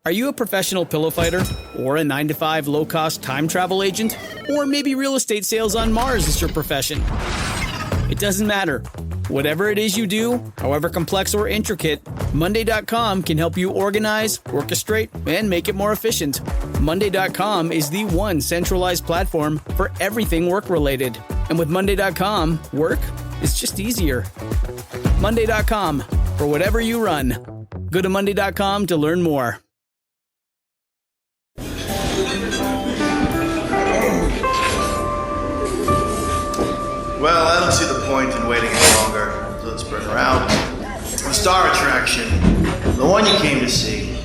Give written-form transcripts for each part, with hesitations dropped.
Are you a professional pillow fighter? Or a 9-to-5 low-cost time travel agent? Or maybe real estate sales on Mars is your profession? It doesn't matter. Whatever it is you do, however complex or intricate, Monday.com can help you organize, orchestrate, and make it more efficient. Monday.com is the one centralized platform for everything work-related. And with Monday.com, work is just easier. Monday.com, for whatever you run. Go to Monday.com to learn more. Well, I don't see the point in waiting any longer, so let's bring her out. The star attraction, the one you came to see.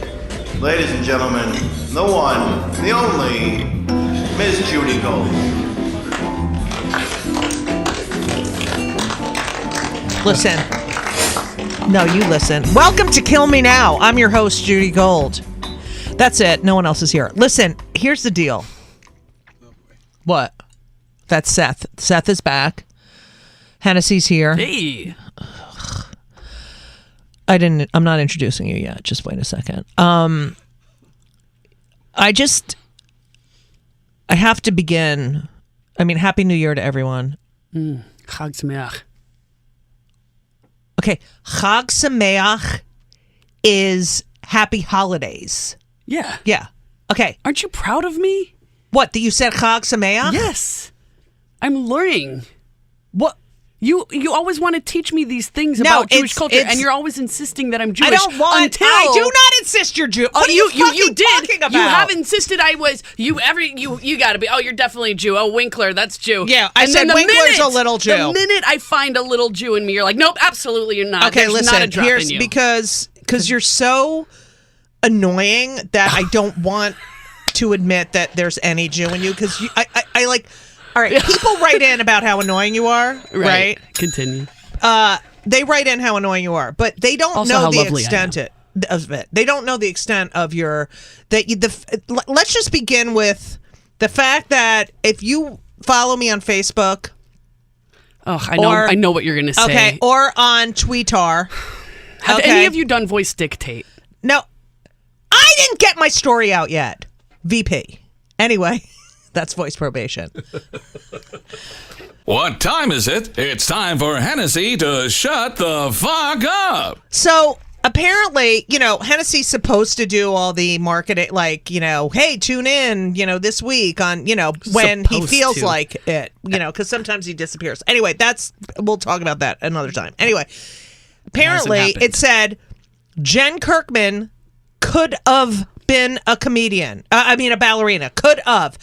Ladies and gentlemen, the one, the only, Miss Judy Gold. Listen. No, you listen. Welcome to Kill Me Now. I'm your host, Judy Gold. That's it. No one else is here. Listen, here's the deal. What? That's Seth. Seth is back. Hennessy's here. Hey. I'm not introducing you yet. Just wait a second. I have to begin. I mean, Happy New Year to everyone. Chag Sameach. Okay. Chag Sameach is Happy Holidays. Yeah. Yeah. Okay. Aren't you proud of me? What? That you said Chag Sameach? Yes. I'm learning. What? You always want to teach me these things about Jewish culture, and you're always insisting that I'm Jewish. I do not insist you're Jew. What are you fucking talking about? You have insisted I was. You got to be. Oh, you're definitely Jew. Oh, Winkler, that's Jew. Yeah, I said Winkler's a little Jew. The minute I find a little Jew in me, you're like, nope, absolutely you're not. Okay, There's listen. not a drop in you. Because you're so annoying that I don't want to admit that there's any Jew in you. Because I like. All right, people write in about how annoying you are, right? Continue. They write in how annoying you are, but they don't Also know how the lovely extent of it. They don't know the extent of your let's just begin with the fact that if you follow me on Facebook, I know what you're going to say. Okay, or on Twitter. Have any of you done voice dictate? No, I didn't get my story out yet. VP. Anyway. That's voice probation. What time is it? It's time for Hennessy to shut the fuck up. So apparently, Hennessy's supposed to do all the marketing, like, hey, tune in, this week on, when he feels like it, because sometimes he disappears. Anyway, we'll talk about that another time. Anyway, apparently it said Jen Kirkman could have been a comedian. A ballerina. Could OF.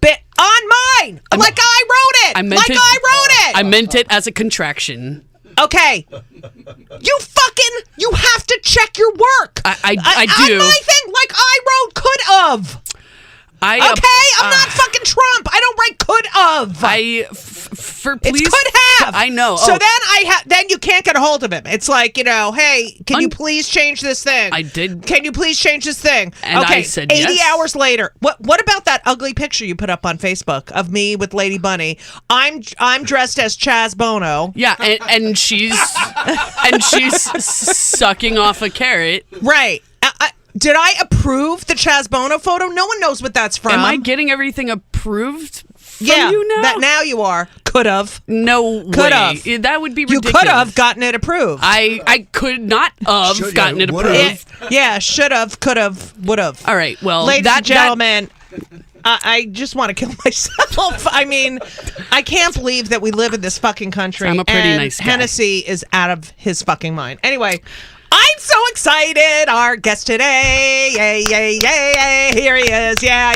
Bit on mine. I wrote it. I wrote it. I meant it as a contraction. Okay. You have to check your work. I do. On my thing, I wrote could of. I'm not fucking Trump. I don't write could of. Please. It's could have. I know. So then you can't get a hold of him. It's like, hey, can you please change this thing? I did. Can you please change this thing? And okay, I said 80 yes. hours later. What about that ugly picture you put up on Facebook of me with Lady Bunny? I'm dressed as Chaz Bono. Yeah, and she's sucking off a carrot. Right. Did I approve the Chaz Bono photo? No one knows what that's from. Am I getting everything approved from you now? Now you are. Could have. No could way. Have. That would be ridiculous. You could have gotten it approved. I could not have gotten it approved. Yeah, should have, could have, would have. All right, well, ladies and gentlemen, I just want to kill myself. I mean, I can't believe that we live in this fucking country. I'm a pretty nice guy. Hennessy is out of his fucking mind. Anyway, I'm so excited. Our guest today, yay, here he is. Yeah.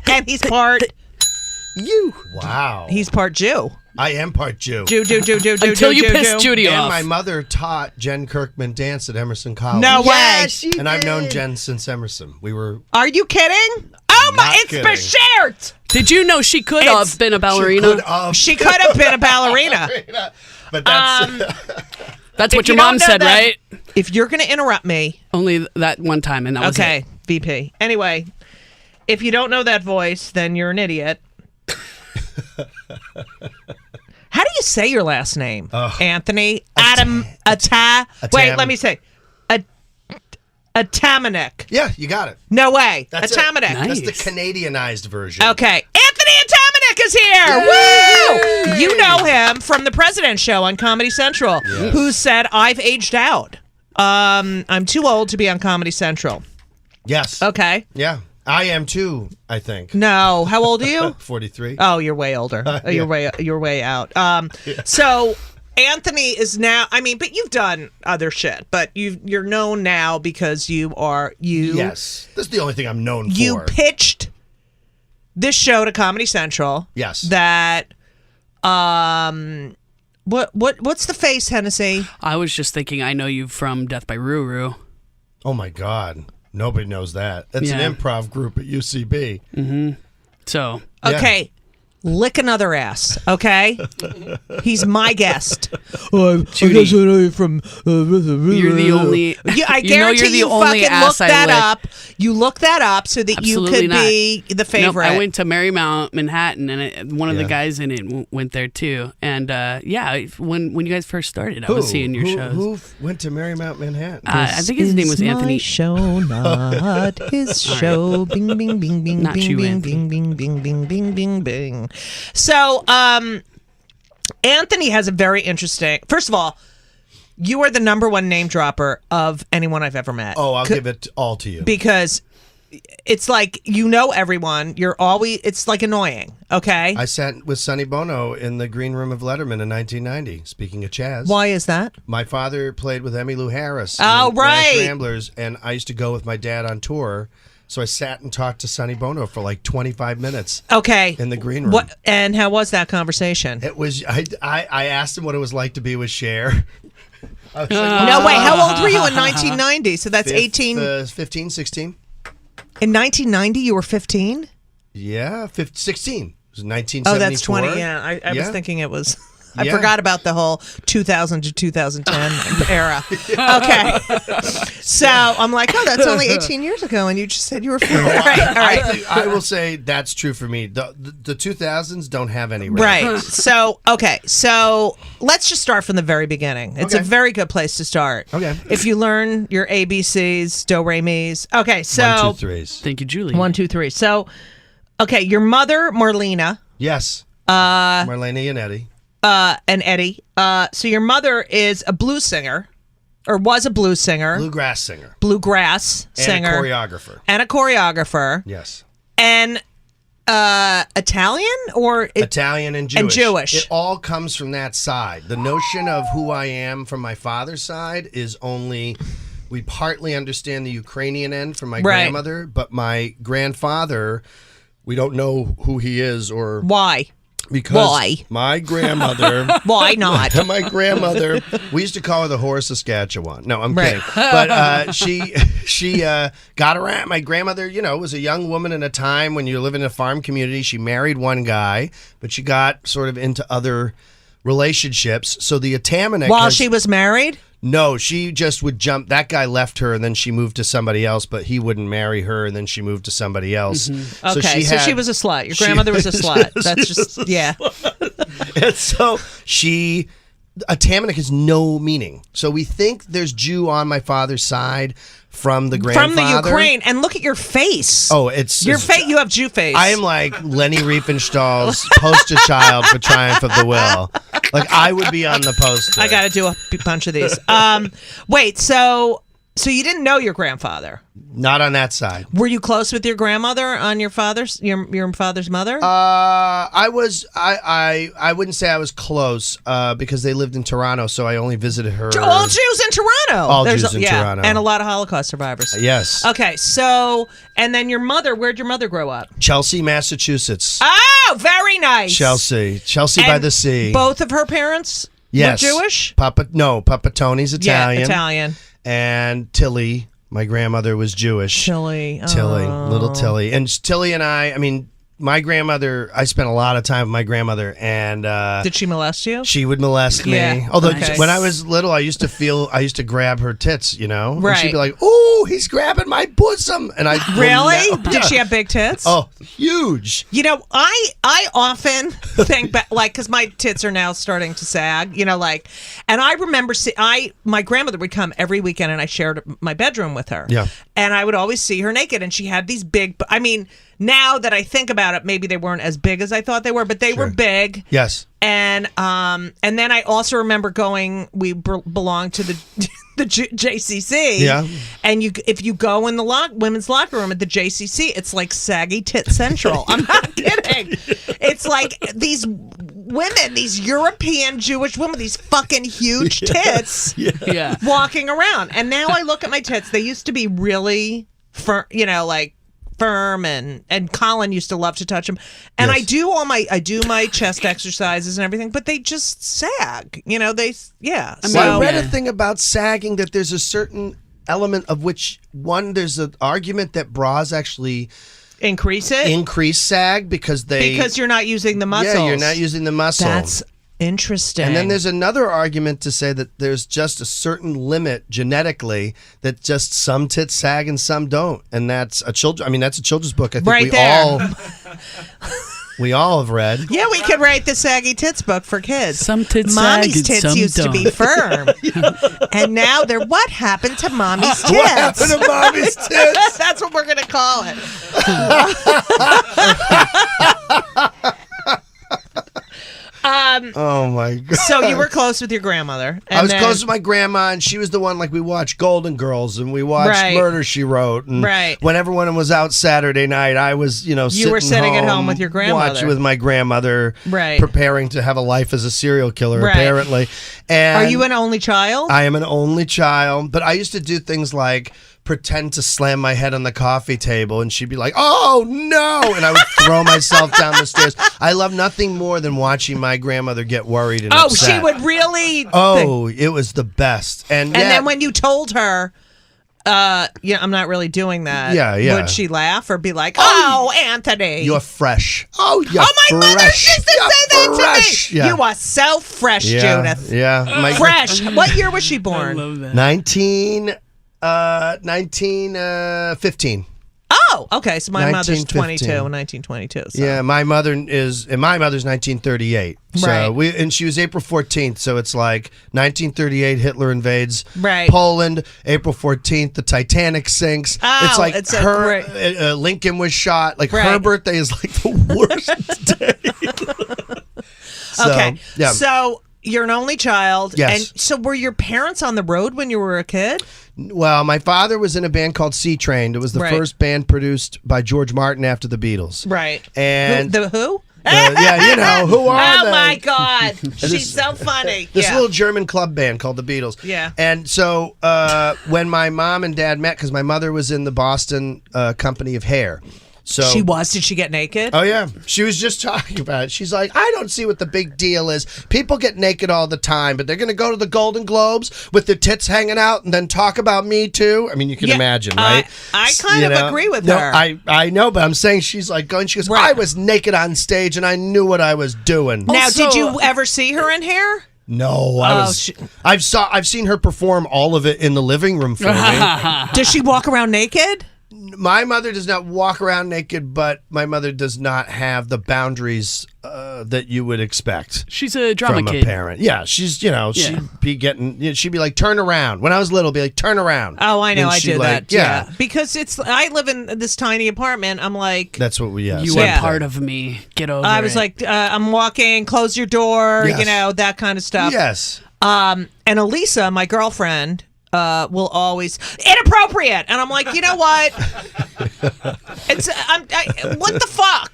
And he's part you. Wow. He's part Jew. I am part Jew. Jew. Until you piss Judy and off. My mother taught Jen Kirkman dance at Emerson College. No way. And I've known Jen since Emerson. Are you kidding? Oh my! It's beshared. Did you know she could have been a ballerina? She could have been a ballerina. But that's that's what your mom said, right? If you're going to interrupt me, only that one time, and that was okay. VP. Anyway, if you don't know that voice, then you're an idiot. How do you say your last name? Anthony? Wait, let me say. Atamanuik. Yeah, you got it. No way. That's Atamanuik. That's Nice. the Canadianized version. Okay. Anthony Atamanuik is here. Woo! You know him from the President Show on Comedy Central, who said, I've aged out. I'm too old to be on Comedy Central. Yes. Okay. Yeah. I am too, I think. No. How old are you? 43. Oh, you're way older. You're way out. So Anthony is now. I mean, but you've done other shit. But you're known now because you. Yes, that's the only thing I'm known for. You pitched this show to Comedy Central. Yes. That. What's the face, Hennessy? I was just thinking, I know you from Death by Ruru. Oh my God, nobody knows that. That's Yeah. an improv group at UCB. So, Yeah. Okay. Lick another ass, okay? He's my guest. Judy, from. you're the only. I guarantee you're the you only fucking look ass I that lick. up. You look that up so that Absolutely you could be the favorite. Nope, I went to Marymount, Manhattan, and one of the Yeah. guys in it went there too. And when you guys first started, I was seeing your shows. Who went to Marymount, Manhattan? I think his name was Anthony. My show, not his show. Bing, bing, bing, bing, Not bing, you, bing, Anthony. bing, bing, bing, bing, bing, bing. So, Anthony has a very interesting. First of all, you are the number one name dropper of anyone I've ever met. Oh, I'll give it all to you. Because it's like you know everyone. You're always. It's like annoying. Okay. I sat with Sonny Bono in the green room of Letterman in 1990. Speaking of Chaz, Why is that? my father played with Emmylou Harris. in Oh, the Nash right. Ramblers, and I used to go with my dad on tour. So I sat and talked to Sonny Bono for like 25 minutes Okay. in the green room. What? And how was that conversation? It was. I asked him what it was like to be with Cher. I was like, No, wait. How old were you in 1990? So that's 18. 15, 16. In 1990, you were 15? Yeah, 16. It was 1974. Oh, that's 20. Yeah, I was Yeah. thinking it was. I Yeah. forgot about the whole 2000 to 2010 era. Okay. So I'm like, oh, that's only 18 years ago, and you just said you were 4. All right. All right. I will say that's true for me. The 2000s don't have any Right. So, okay. So let's just start from the very beginning. It's a Okay. very good place to start. Okay. If you learn your ABCs, do, re, mi's. Okay. So 1, 2, 3s. Thank you, Julie. 1, 2, 3. So, okay, your mother, Marlena, Yes. Marlene and Eddie. and Eddie. So your mother is a blues singer, or was a blues singer, Bluegrass singer. bluegrass And singer, a choreographer. and a choreographer, Yes. and Italian or Italian and Jewish. And Jewish. It all comes from that side. The notion of who I am from my father's side is only... We partly understand the Ukrainian end from my Right. grandmother, but my grandfather, we don't know who he is or... Why? Because Why? my grandmother... Why not? My grandmother, we used to call her the whore of Saskatchewan. No, I'm Right. kidding. But she got around. My grandmother, was a young woman in a time when you live in a farm community. She married one guy, but she got sort of into other relationships. So the Atamanuik... While she was married? No, she just would jump. That guy left her, and then she moved to somebody else, but he wouldn't marry her, and then she moved to somebody else. Okay, so she was a slut. Your grandmother was a slut. That's just, yeah. And so Atamanuik has no meaning. So we think there's Jew on my father's side from the grandfather. From the Ukraine. And look at your face. Oh, it's... Your face, you have Jew face. I am like Lenny Riefenstahl's poster child for Triumph of the Will. Like, I would be on the poster. I got to do a bunch of these. Wait, so you didn't know your grandfather? Not on that side. Were you close with your grandmother on your father's mother? I was. I wouldn't say I was close because they lived in Toronto, so I only visited her. All Jews in Toronto. All Jews in Toronto. And a lot of Holocaust survivors. Yes. Okay, so and then your mother. Where'd your mother grow up? Chelsea, Massachusetts. Oh, very nice. Chelsea by And the sea. Both of her parents Yes. were Jewish. Papa Tony's Italian. Yeah, Italian. And Tilly, my grandmother was Jewish. Tilly. Little Tilly. And Tilly and I mean, my grandmother, I spent a lot of time with my grandmother, and did she molest you? She would molest me. Yeah. Although Okay. when I was little, I used to grab her tits, And Right. she'd be like, "Ooh, he's grabbing my bosom," and I Really? Did she have big tits? Oh, huge. I often think back, like, because my tits are now starting to sag, and I remember my grandmother would come every weekend, and I shared my bedroom with her. Yeah. And I would always see her naked, and she had these big. I mean, now that I think about it, maybe they weren't as big as I thought they were, but they were big. Yes. And then I also remember going. We belonged to the JCC. Yeah. And if you go in the women's locker room at the JCC, it's like saggy tit central. I'm not kidding. It's like these women, these European Jewish women, these fucking huge tits, walking around. And now I look at my tits. They used to be really firm, firm, and Colin used to love to touch them. And Yes. I do my chest exercises and everything, but they just sag. I read a thing about sagging that there's a certain element of which there's an argument that bras actually increase sag because you're not using the muscles. Yeah, you're not using the muscle. That's interesting. And then there's another argument to say that there's just a certain limit genetically that just some tits sag and some don't, and that's a children's book. I think we all have read. Yeah, we could write the saggy tits book for kids. Some tits Mommy's sag, tits some used don't. to be firm, and now they're. What happened to Mommy's tits? What happened to Mommy's tits? That's what we're gonna call it. Oh my god! So you were close with your grandmother. I was close with my grandma, and she was the one. Like, we watched Golden Girls, and we watched Murder, She Wrote, and when everyone was out Saturday night, I was you were sitting at home with your grandmother, watching with my grandmother, preparing to have a life as a serial killer. Apparently, and are you an only child? I am an only child, but I used to do things like pretend to slam my head on the coffee table, and she'd be like, "Oh no!" and I would throw myself down the stairs. I love nothing more than watching my grandmother get worried and upset. She would really. It was the best. And then when you told her, I'm not really doing that. Yeah. Would she laugh or be like, "Oh, Anthony, you're fresh. Oh, you're my mother used to say that to me. Yeah. You are so fresh, Judith. Yeah, fresh. What year was she born? I love that. 1915. Oh, okay. So my mother's 1922. So. Yeah, my mother's 1938. So Right. and she was April 14th. So it's like 1938, Hitler invades Right. Poland. April 14th, the Titanic sinks. Oh, it's like it's Lincoln was shot. Like Right. her birthday is like the worst day. Okay. Yeah. So you're an only child. Yes. And so were your parents on the road when you were a kid? Well, my father was in a band called C Train. It was the first band produced by George Martin after the Beatles. Right. And who? Yeah, who are they? Oh my God, she's so funny. This little German club band called the Beatles. Yeah. And so when my mom and dad met, because my mother was in the Boston company of hair. So she was. Did she get naked? Oh yeah, she was just talking about it. She's like, I don't see what the big deal is. People get naked all the time, but they're going to go to the Golden Globes with their tits hanging out and then talk about Me Too. I mean, you can imagine, right? I kind of agree with her. I know, but I'm saying she's like going. She goes, I was naked on stage and I knew what I was doing. Now, did you ever see her in hair? No, I've seen her perform all of it in the living room for me. Does she walk around naked? My mother does not walk around naked, but my mother does not have the boundaries that you would expect. She's a drama from kid. a parent. Yeah, she's she'd be getting. She'd be like, turn around. When I was little, be like, turn around. Oh, I know, And I she'd do like, that. Yeah, because I live in this tiny apartment. I'm like, that's what we. Yeah, You are part of me. Get over it. I was like, I'm walking. Close your door. Yes. That kind of stuff. Yes. And Elisa, my girlfriend, will always inappropriate, and I'm like, you know what? What the fuck?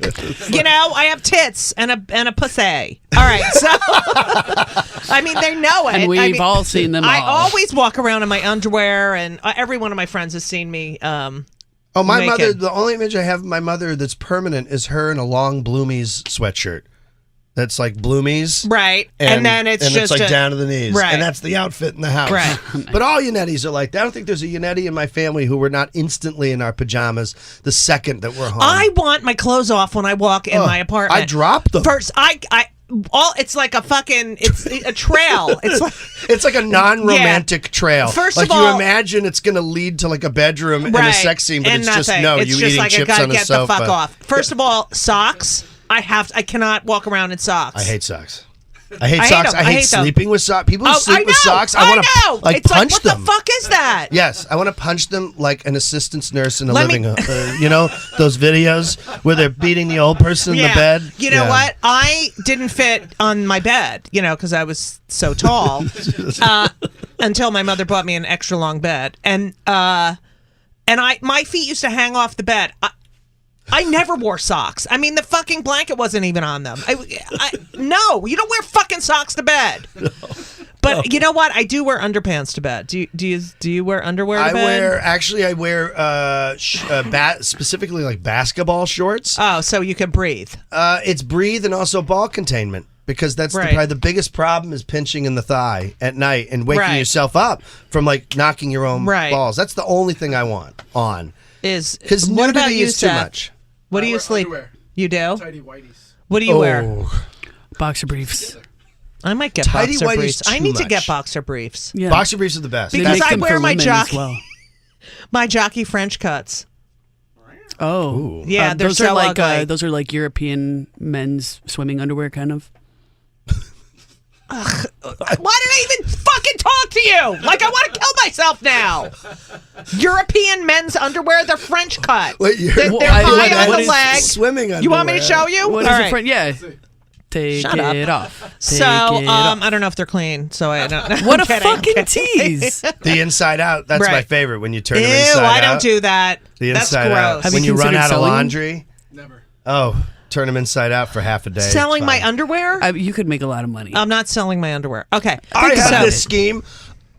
I have tits and a pussy. All right, so I mean, they know it. And we've all seen them. I all. always walk around in my underwear, and every one of my friends has seen me. Oh, my naked. mother. The only image I have of my mother that's permanent is her in a long Bloomies sweatshirt. That's like bloomies. Right. And then it's just like down to the knees. Right. And that's the outfit in the house. Right. But all Yanettis are like that. I don't think there's a Yanetti in my family who were not instantly in our pajamas the second that we're home. I want my clothes off when I walk in my apartment. I drop them. First, it's like a fucking, it's a trail. It's like a non-romantic trail. First like of all, you imagine it's going to lead to like a bedroom and a sex scene, but it's just it's you just eating like chips I gotta on a get sofa. the fuck off. First of all, socks. I cannot walk around in socks. I hate socks. I hate socks. them. I hate sleeping with socks. People who sleep with socks, I want to like it's punch like, them. What the fuck is that? Yes, I want to punch them like an assistant nurse in a living room. You know those videos where they're beating the old person in the bed? You know what? I didn't fit on my bed, because I was so tall, until my mother bought me an extra long bed. And my feet used to hang off the bed. I never wore socks. I mean, the fucking blanket wasn't even on them. No, you don't wear fucking socks to bed. No. But you know what? I do wear underpants to bed. Do you wear underwear to bed? I wear specifically like basketball shorts. Oh, so you can breathe. It's breathe and also ball containment. Because that's probably the biggest problem is pinching in the thigh at night and waking yourself up from like knocking your own balls. That's the only thing I want on. Because nudity is too much. What do you sleep? Underwear. You do? Tidy whities. What do you wear? Boxer briefs. I might get Tidy boxer whities briefs. I need to much. get boxer briefs. Yeah. Boxer briefs are the best. Because I wear my jockey, my jockey French cuts. Oh, yeah, they're those so are like ugly. those are like European men's swimming underwear, kind of. Ugh, why did I even fucking talk to you? Like I want to kill myself now. European men's underwear, they're French cut. Wait, they're high on the leg. Swimming underwear. You want me to show you? What is it for? Yeah. Take Shut it up. off. So, I don't know if they're clean. So I don't. What a fucking tease! The inside out. That's my favorite when you turn them Ew, inside out. I don't do that. The That's inside gross. out. When you run out of laundry. Never. Oh, turn them inside out for half a day. Selling my underwear? You could make a lot of money. I'm not selling my underwear. Okay. I had this scheme.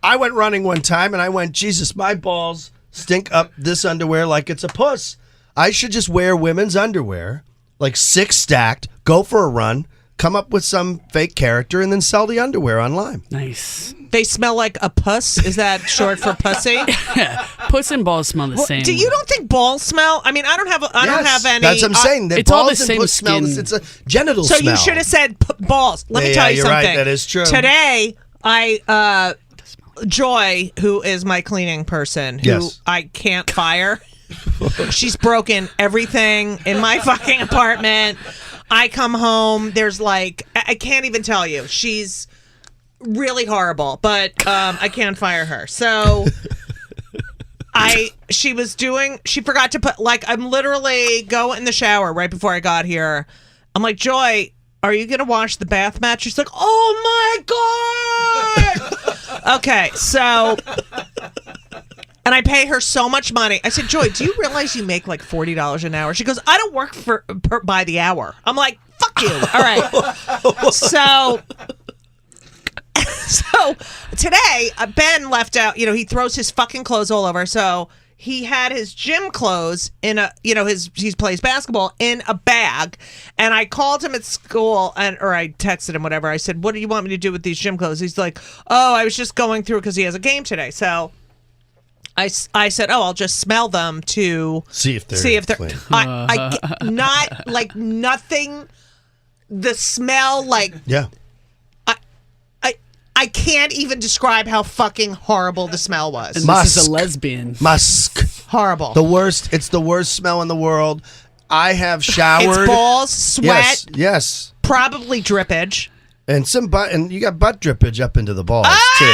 I went running one time and I went, Jesus, my balls stink up this underwear like it's a puss. I should just wear women's underwear, like 6 stacked, go for a run, come up with some fake character, and then sell the underwear online. Nice. They smell like a puss? Is that short for pussy? Puss and balls smell the same. Do you don't think balls smell? I mean, I don't have any. That's what I'm saying. It's all the same smell. skin. It's a genital so smell. You should have said balls. Let me tell you you're something. Right. That is true. Today, Joy, who is my cleaning person, who I can't fire. She's broken everything in my fucking apartment. I come home, there's like, I can't even tell you. She's really horrible, but I can't fire her. So she forgot to put, like, I'm literally going in the shower right before I got here. I'm like, Joy, are you going to wash the bath mat? She's like, oh my God. Okay, so, and I pay her so much money. I said, Joy, do you realize you make like $40 an hour? She goes, I don't work by the hour. I'm like, fuck you. All right. So today, Ben left out, he throws his fucking clothes all over. So he had his gym clothes in he plays basketball in a bag. And I called him at school or I texted him, whatever. I said, what do you want me to do with these gym clothes? He's like, oh, I was just going through because he has a game today. So I said, oh, I'll just smell them to see if they're clean. Not like nothing. The smell, like, yeah. I can't even describe how fucking horrible the smell was. And this is a lesbian. Musk. Horrible. The worst. It's the worst smell in the world. I have showered. It's balls, sweat. Yes. Probably drippage. And some butt, and you got butt drippage up into the balls too.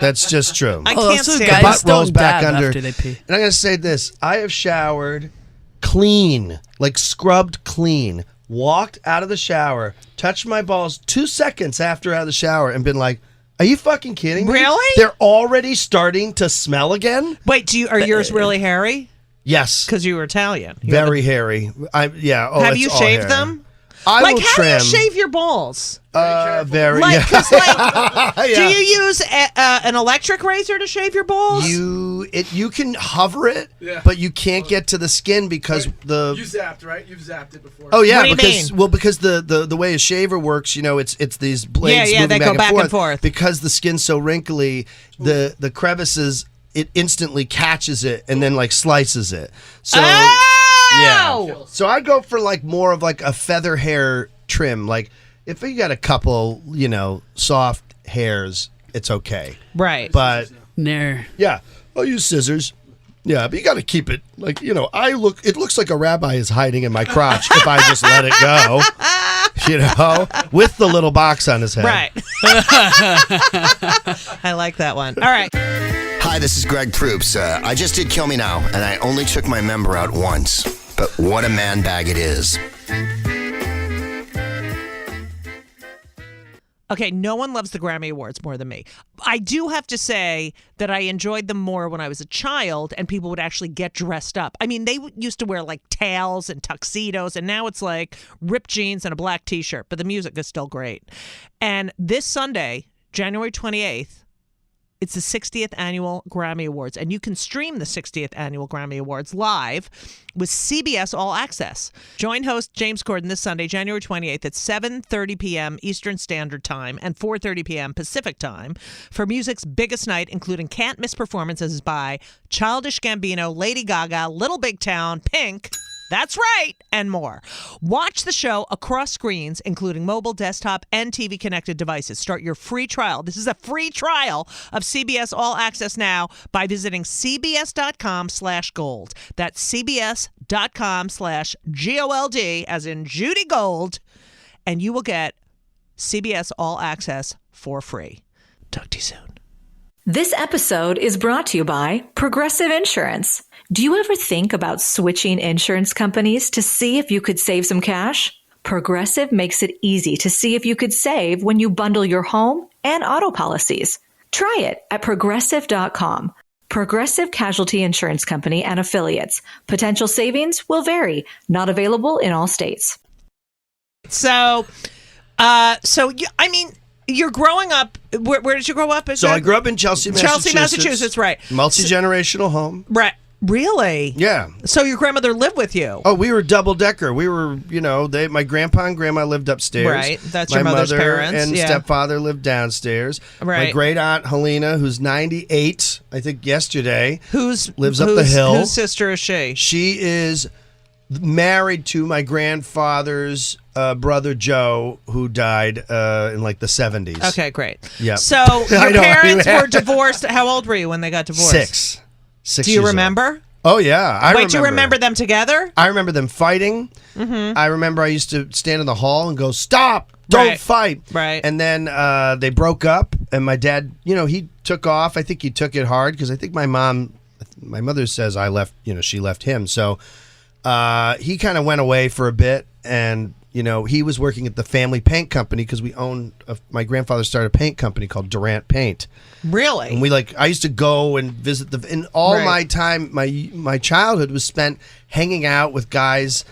That's just true. I can't so stand guys the butt rolls don't back dab under. after they pee. And I'm gonna say this: I have showered clean, like scrubbed clean. Walked out of the shower, touched my balls 2 seconds after out of the shower, and been like, "Are you fucking kidding me? Really? They're already starting to smell again." Wait, are yours really hairy? Yes, Because you were Italian. very hairy. Have you shaved them? I like, will how trim. do you shave your balls? Very. Like, Yeah. 'cause, like, Yeah. do you use an electric razor to shave your balls? You can hover it, but you can't get to the skin because You zapped, right? You've zapped it before. Oh yeah, What do you because mean? because the way a shaver works, it's these blades Yeah, moving they go back and forth. Because the skin's so wrinkly, the crevices, it instantly catches it and then like slices it. So yeah. So I go for like more of like a feather hair trim. Like if you got a couple, soft hairs, it's okay. Right. But Nair. yeah, I'll use scissors. Yeah, but you got to keep it like, it looks like a rabbi is hiding in my crotch if I just let it go, with the little box on his head. Right. I like that one. All right. Hi, this is Greg Proops. I just did Kill Me Now, and I only took my member out once. But what a man bag it is. Okay, no one loves the Grammy Awards more than me. I do have to say that I enjoyed them more when I was a child and people would actually get dressed up. I mean, they used to wear like tails and tuxedos, and now it's like ripped jeans and a black t-shirt, but the music is still great. And this Sunday, January 28th, it's the 60th Annual Grammy Awards, and you can stream the 60th Annual Grammy Awards live with CBS All Access. Join host James Corden this Sunday, January 28th at 7:30 p.m. Eastern Standard Time and 4:30 p.m. Pacific Time for music's biggest night, including can't-miss performances by Childish Gambino, Lady Gaga, Little Big Town, Pink, that's right, and more. Watch the show across screens, including mobile, desktop, and TV-connected devices. Start your free trial. This is a free trial of CBS All Access now by visiting cbs.com/gold. That's cbs.com/GOLD, as in Judy Gold, and you will get CBS All Access for free. Talk to you soon. This episode is brought to you by Progressive Insurance. Do you ever think about switching insurance companies to see if you could save some cash? Progressive makes it easy to see if you could save when you bundle your home and auto policies. Try it at Progressive.com. Progressive Casualty Insurance Company and Affiliates. Potential savings will vary. Not available in all states. So you're growing up. Where did you grow up? So I grew up in Chelsea, Massachusetts, right? Multi-generational home. Right. Really? Yeah. So your grandmother lived with you? Oh, we were double-decker. We were, my grandpa and grandma lived upstairs. Right. That's your mother's mother parents. and stepfather lived downstairs. Right. My great-aunt Helena, who's 98, I think yesterday, lives up the whose hill. Whose sister is she? She is married to my grandfather's brother Joe, who died in like the 70s. Okay, great. Yeah. So your parents were divorced. How old were you when they got divorced? 6. Do you remember? Oh, yeah. I remember. Do you remember them together? I remember them fighting. Mm-hmm. I remember I used to stand in the hall and go, stop, don't fight. Right. And then they broke up, and my dad, he took off. I think he took it hard because I think my mother says she left him. So he kind of went away for a bit, and he was working at the family paint company because we owned. My grandfather started a paint company called Durant Paint. Really? And I used to go and visit and all my time, my childhood was spent hanging out with guys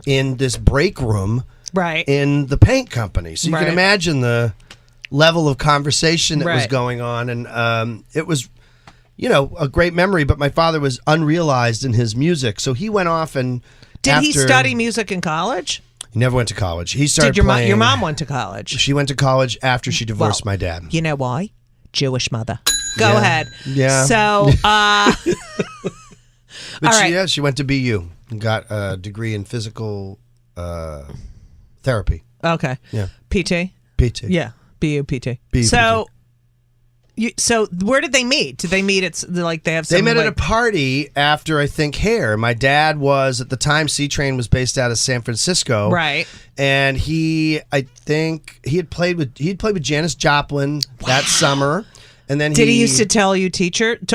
in this break room, right, in the paint company. So you can imagine the level of conversation that was going on, and it was, a great memory. But my father was unrealized in his music, so he went off and. Did he study music in college? He never went to college. He started your mom went to college? She went to college after she divorced my dad. You know why? Jewish mother. Go ahead. Yeah. So, but she went to BU and got a degree in physical therapy. Okay. Yeah. PT? PT. Yeah. BU PT. BU so, so where did they meet? Did they meet at they have some? They met at a party after, I think, Hair. My dad was, at the time, C-Train was based out of San Francisco. Right. And I think he had played with Janis Joplin that summer. And then did he used to tell you teachers? What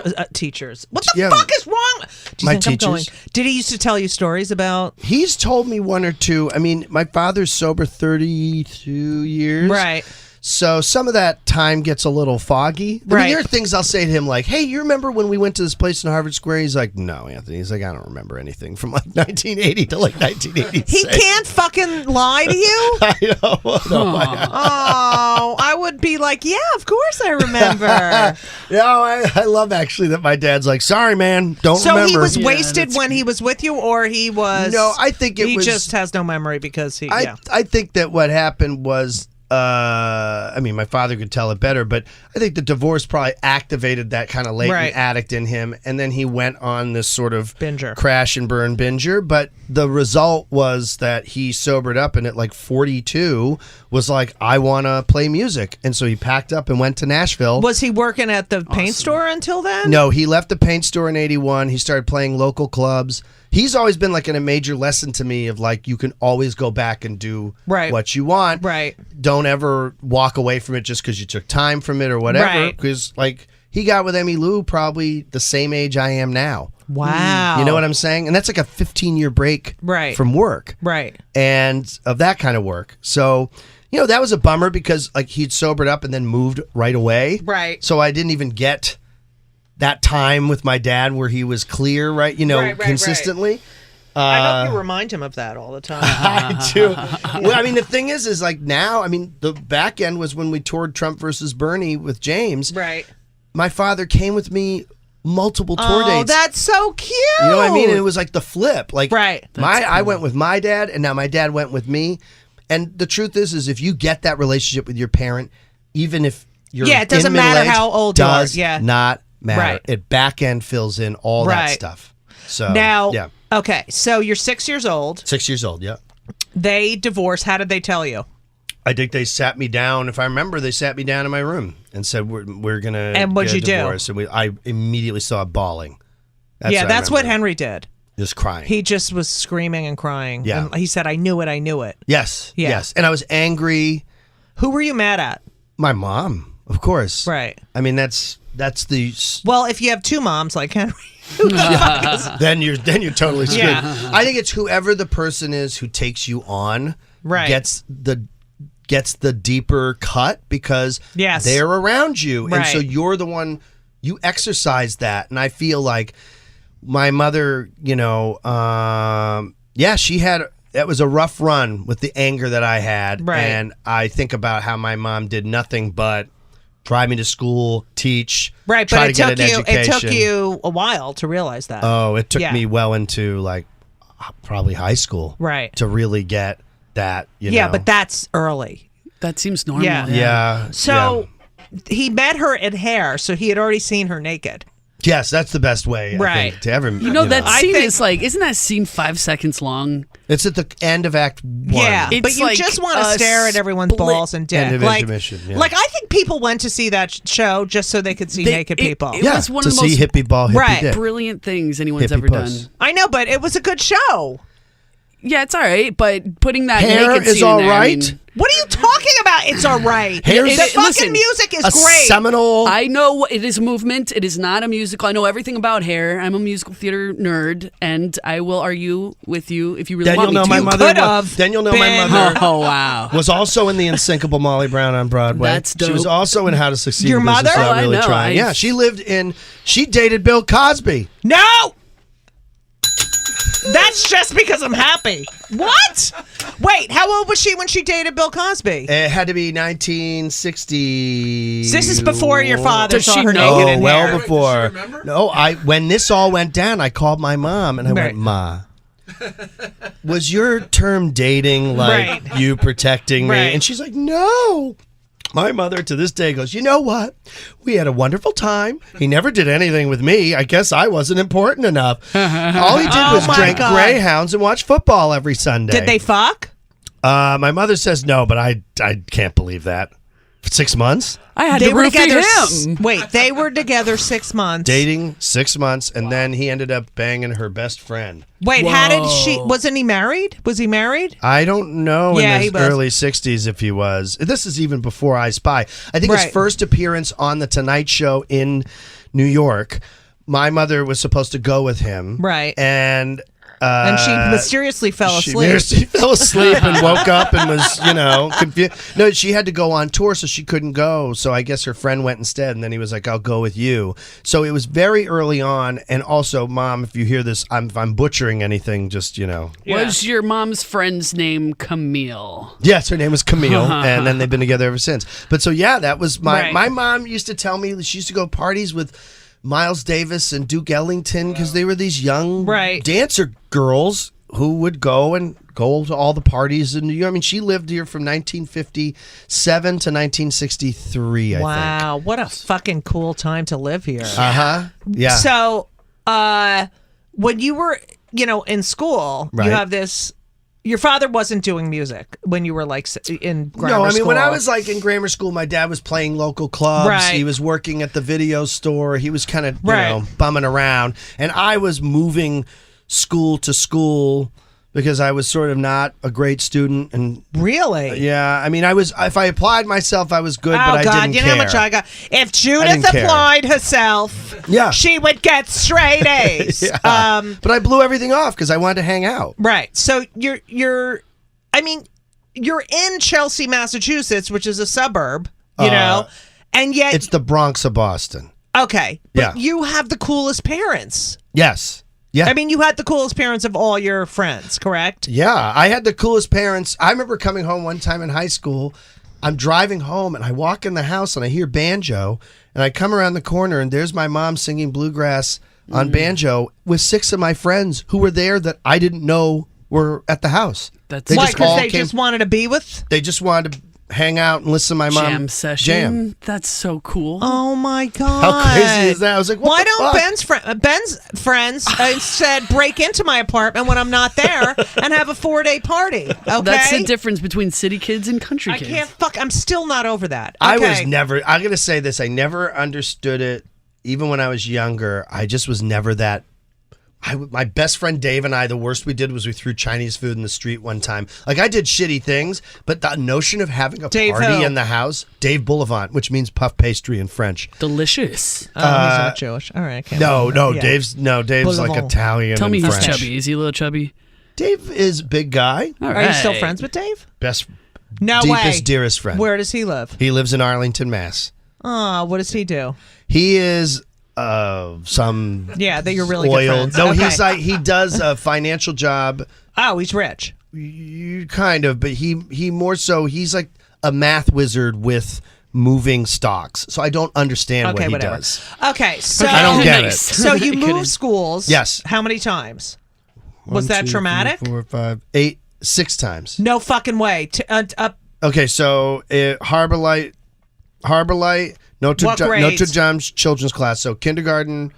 the fuck is wrong? Do you my think teachers. Did he used to tell you stories about? He's told me one or two. I mean, my father's sober 32 years. Right. So some of that time gets a little foggy. I mean, Right. there are things I'll say to him like, hey, you remember when we went to this place in Harvard Square? He's like, no, Anthony. He's like, I don't remember anything from like 1980 to like 1986. He can't fucking lie to you? I know. No, Oh, I would be like, yeah, of course I remember. I love actually that my dad's like, sorry, man, don't So remember. he was wasted when he was with you, or he was... No, I think he just has no memory because he... I think that what happened was, I mean, my father could tell it better, but I think the divorce probably activated that kind of latent addict in him, and then he went on this sort of binger, crash and burn binger. But the result was that he sobered up, and at like 42 was like, I want to play music, and so he packed up and went to Nashville. Was he working at the paint store until then? No, he left the paint store in 81. He started playing local clubs. He's always been like a major lesson to me of like, you can always go back and do what you want. Right. Don't ever walk away from it just because you took time from it or whatever. Right. Because like he got with Emmylou probably the same age I am now. Wow. You know what I'm saying? And that's like a 15-year break from work. Right. And of that kind of work. So, you know, that was a bummer because like he'd sobered up and then moved right away. Right. So I didn't even get that time with my dad where he was clear, right? You know, consistently. I hope you remind him of that all the time. I do. Well, I mean, the thing is like now, I mean, the back end was when we toured Trump versus Bernie with James. Right. My father came with me multiple tour dates. Oh, that's so cute. You know what I mean? And it was like the flip. Like, right. I went with my dad, and now my dad went with me. And the truth is if you get that relationship with your parent, even if you're it doesn't matter how old you are. Does not matter. Right. It back end fills in all that stuff. So now, yeah. Okay, so you're 6 years old. 6 years old, yeah. They divorced. How did they tell you? I think they sat me down. If I remember, they sat me down in my room and said, "We're gonna." And what'd you do? And I immediately saw bawling. That's what Henry did. Just crying. He just was screaming and crying. Yeah. And he said, "I knew it. I knew it." Yes. Yeah. Yes. And I was angry. Who were you mad at? My mom, of course. Right. I mean, that's the. Well, if you have two moms like Henry. then you're totally screwed. Yeah. I think it's whoever the person is who takes you on gets the deeper cut because they're around you. And so you're the one, you exercise that. And I feel like my mother, you know, that was a rough run with the anger that I had. Right. And I think about how my mom did nothing but drive me to school, teach, right, try but to get an education. it took you a while to realize that. Oh, it took me well into like probably high school, right, to really get that. You know? Yeah, but that's early. That seems normal. Yeah. So he met her at hair, so he had already seen her naked. Yes, that's the best way, right, I think, to ever. You know that scene is like, isn't that scene 5 seconds long? It's at the end of Act 1. Yeah, it's but you like just want to stare at everyone's balls and dick. End of intermission, like I think people went to see that show just so they could see naked people. It was one to of the most see hippie ball, hippie dick. brilliant things anyone's Hippie ever puss. done. I know, but it was a good show. Yeah, it's all right, but putting that Hair naked is scene all in there, right. I mean, What are you talking about? It's all right. Hair's- the fucking listen, music is a great. seminal. I know it is a movement. It is not a musical. I know everything about Hair. I'm a musical theater nerd, and I will argue with you if you really Then want you'll know me my to. mother. could've Then you'll know my been- mother Oh wow! was also in the Unsinkable Molly Brown on Broadway. That's She was dope. also in How to Succeed Your in Business mother? Without Oh, I Really know. Trying. Yeah, she dated Bill Cosby. No! That's just because I'm happy. What? Wait, how old was she when she dated Bill Cosby? It had to be 1960. This is before your father Does saw she her know? naked in well hair. before. Does she remember? No, when this all went down, I called my mom and I Right. went, Ma, was your term dating like Right. you protecting me? Right. And she's like, no. My mother to this day goes, you know what? We had a wonderful time. He never did anything with me. I guess I wasn't important enough. All he did was my drink God. Greyhounds and watch football every Sunday. Did they fuck? My mother says no, but I can't believe that. 6 months? I had They to were roofie together. him. Wait, they were together 6 months. Dating 6 months, and then he ended up banging her best friend. Wait, how did she? Wasn't he married? Was he married? I don't know Yeah, in he his was. early 60s if he was. This is even before I Spy. I think his Right. first appearance on The Tonight Show in New York, my mother was supposed to go with him. Right. And And she mysteriously fell asleep. She mysteriously fell asleep and woke up and was, confused. No, she had to go on tour, so she couldn't go. So I guess her friend went instead, and then he was like, I'll go with you. So it was very early on. And also, Mom, if you hear this, if I'm butchering anything, just, Was your mom's friend's name Camille? Yes, her name was Camille, and then they've been together ever since. But so, yeah, that was my mom used to tell me she used to go parties with Miles Davis and Duke Ellington because they were these young dancer girls who would go to all the parties in New York. I mean, she lived here from 1957 to 1963, I think. Wow, what a fucking cool time to live here. Yeah. So, when you were, in school, you have this... Your father wasn't doing music when you were like in grammar school. When I was like in grammar school, my dad was playing local clubs. Right. He was working at the video store. He was kind of, bumming around. And I was moving school to school because I was sort of not a great student. And really? Yeah. I mean, if I applied myself, I was good, but I didn't care. You know how much I got? If Judith applied herself, she would get straight A's. But I blew everything off because I wanted to hang out. Right. So you're in Chelsea, Massachusetts, which is a suburb, and yet it's the Bronx of Boston. Okay. But you have the coolest parents. Yes. Yeah. I mean, you had the coolest parents of all your friends, correct? Yeah, I had the coolest parents. I remember coming home one time in high school. I'm driving home, and I walk in the house, and I hear banjo, and I come around the corner, and there's my mom singing bluegrass on banjo with 6 of my friends who were there that I didn't know were at the house. Why? Because they just wanted to be with? They just wanted to hang out and listen to my mom jam session. Jam. That's so cool. Oh my god! How crazy is that? I was like, why don't Ben's friends instead break into my apartment when I'm not there and have a 4-day party? Okay, that's the difference between city kids and country kids. I'm still not over that. Okay. I'm gonna say this. I never understood it, even when I was younger. I just was never that. My best friend Dave and I, the worst we did was we threw Chinese food in the street one time. Like, I did shitty things, but the notion of having a party in the house, Dave Boulevant, which means puff pastry in French. Delicious. Oh, he's not Jewish. All right. No, Dave's like Italian. Tell me and he's French. chubby. Is he a little chubby? Dave is a big guy. All right. Are you still friends with Dave? Deepest, way. dearest friend. Where does he live? He lives in Arlington, Mass. Oh, what does he do? He is some that you're really oil. good friends. No, okay. he does a financial job. Oh, he's rich. Kind of, but he more so he's like a math wizard with moving stocks. So I don't understand what he does. Okay, so I don't get it. So you moved schools. Yes. How many times? Was that traumatic? 3, 4, 5, 8, 6 times. No fucking way. Okay, so Harbor Light, Notre Dame Children's Class. So kindergarten,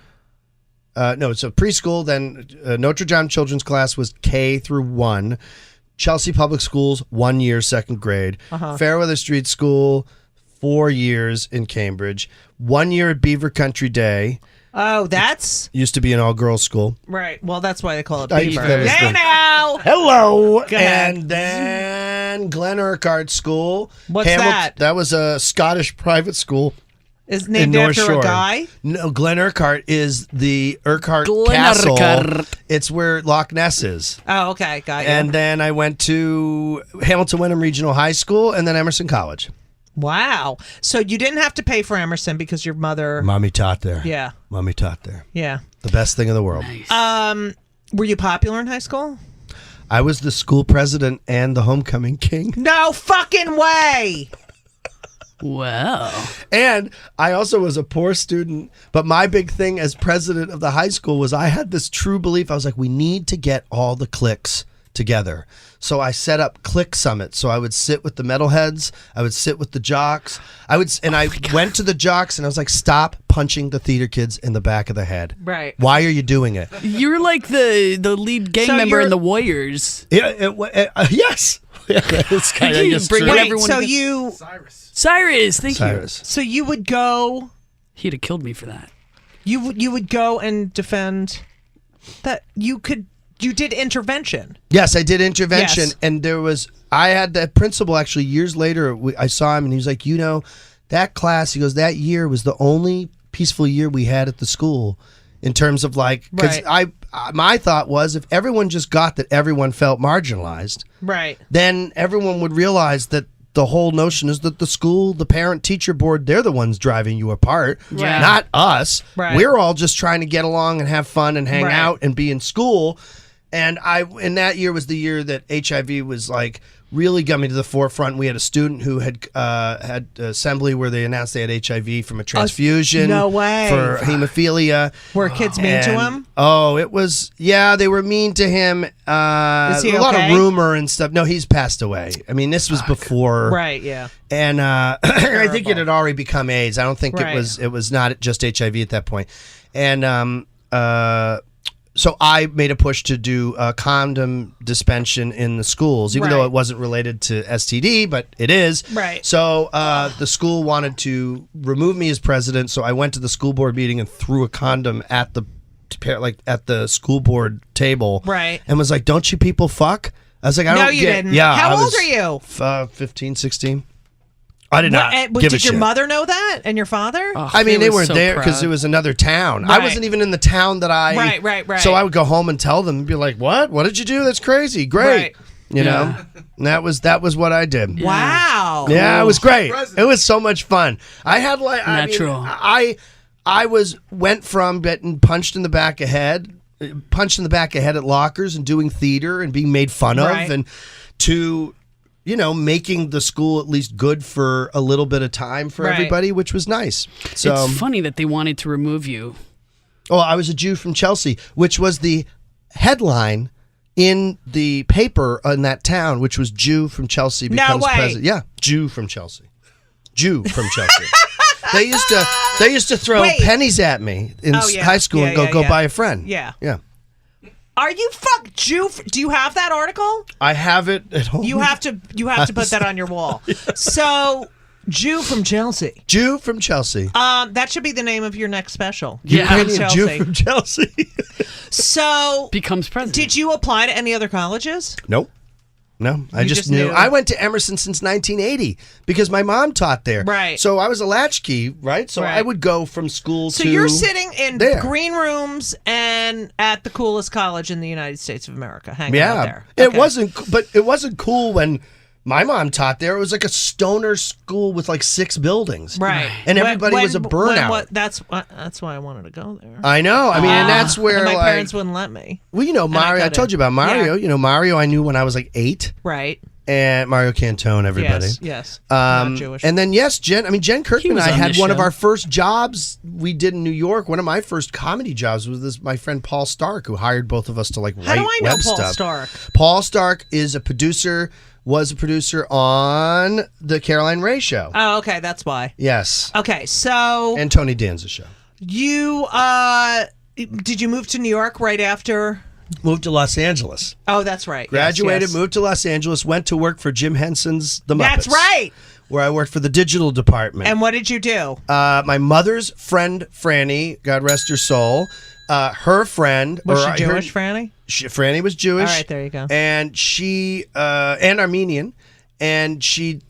so preschool, then Notre Dame Children's Class was K through 1. Chelsea Public Schools, 1 year, 2nd grade. Fairweather Street School, 4 years in Cambridge. 1 year at Beaver Country Day. Oh, that's... Used to be an all-girls school. Right. Well, that's why they call it Beaver. Hey, now! Hello! And then Glen Urquhart School. What's that? That was a Scottish private school. Is named after a guy? No, Glen Urquhart is the Urquhart Castle. It's where Loch Ness is. Oh, okay. Got you. And then I went to Hamilton Wenham Regional High School and then Emerson College. Wow. So you didn't have to pay for Emerson because your mother... Mommy taught there. Yeah. Mommy taught there. Yeah. The best thing in the world. Nice. Were you popular in high school? I was the school president and the homecoming king. No fucking way! Wow. And I also was a poor student, but my big thing as president of the high school was I had this true belief. I was like, we need to get all the cliques together. So I set up clique summits. So I would sit with the metalheads. I would sit with the jocks. I went to the jocks and I was like, stop punching the theater kids in the back of the head. Right. Why are you doing it? You're like the lead gang member in the Warriors. Yes. It's kind of just true. Wait, so you... Cyrus, thank you. So you would go... He'd have killed me for that. You would go and defend that you could... You did intervention. Yes, I did intervention. Yes. And I had that principal actually years later. I saw him and he was like, that class, he goes, that year was the only peaceful year we had at the school in terms of like, because my thought was if everyone just got that everyone felt marginalized, Right. then everyone would realize that the whole notion is that the school, the parent-teacher board, they're the ones driving you apart, Yeah. not us. Right. We're all just trying to get along and have fun and hang Right. out and be in school. And in that year was the year that HIV was like really coming to the forefront. We had a student who had had assembly where they announced they had HIV from a transfusion. No way. For hemophilia. Were kids mean to him? Oh, it was, yeah, they were mean to him. Is he a lot of okay? rumor and stuff. No, he's passed away. I mean, this was before. Right, yeah. And I think it had already become AIDS. I don't think Right. it was not just HIV at that point. And so I made a push to do condom dispensation in the schools, even though Right. it wasn't related to STD, but it is. Right. So the school wanted to remove me as president, so I went to the school board meeting and threw a condom at the school board table. Right. And was like, "Don't you people fuck?" I was like, "I No, don't you get." didn't. Yeah. How I old was, are you? 15, 16. I did not give a Did your shit. mother know that? And your father? I mean, they weren't so there because proud. it was another town. I Right. wasn't even in the town that I. Right. So I would go home and tell them and be like, "What? What did you do? That's crazy. Great." Right. You know, and that was what I did. Wow. Yeah, it was great. It was so much fun. I had like Natural. I went from getting punched in the back of head at lockers and doing theater and being made fun of, Right. and to making the school at least good for a little bit of time for Right. everybody, which was nice. So, It's funny that they wanted to remove you. oh, I was a Jew from Chelsea, which was the headline in the paper in that town, which was Jew from Chelsea becomes way. president. Yeah, Jew from Chelsea. Jew from Chelsea. They used to throw Wait. pennies at me in Oh, yeah. high school Yeah, and go yeah, go yeah. buy a friend. Yeah. Yeah. Are you Jew? Do you have that article? I have it at home. You have to put that on your wall. So, Jew from Chelsea. Jew from Chelsea. That should be the name of your next special. Yeah. From Ukrainian Jew from Chelsea. So, Becomes president. did you apply to any other colleges? Nope. No, I You just just knew. knew. I went to Emerson since 1980 because my mom taught there. Right. So I was a latchkey, right? So Right. I would go from school So to. you're sitting in there. green rooms and at the coolest college in the United States of America, hanging out Yeah. there. It Okay. wasn't cool when my mom taught there. It was like a stoner school with like 6 buildings. Right. And everybody was a burnout. That's why I wanted to go there. I know. I mean, and that's where And my like, parents wouldn't let me. well, Mario. I told you about Mario. Yeah. Mario. I knew when I was like 8, Right. and Mario Cantone. Everybody. Yes. Not Jewish. And then Jen Kirkman and was I on had this one of show. our first jobs we did in New York. One of my first comedy jobs was my friend Paul Stark, who hired both of us to like How write do I know web Paul stuff. Stark? Paul Stark was a producer on the Caroline Ray Show. Oh, okay. That's why. Yes. Okay. So And Tony Danza Show. you did you move to New York right after? Moved to Los Angeles. Oh, that's right. Graduated, Yes. moved to Los Angeles, went to work for Jim Henson's The Muppets. That's right. Where I worked for the digital department. And what did you do? My mother's friend, Franny, God rest her soul, her friend... Was or she her- Jewish, Franny? Franny was Jewish. All right, there you go. And she... and Armenian. And she...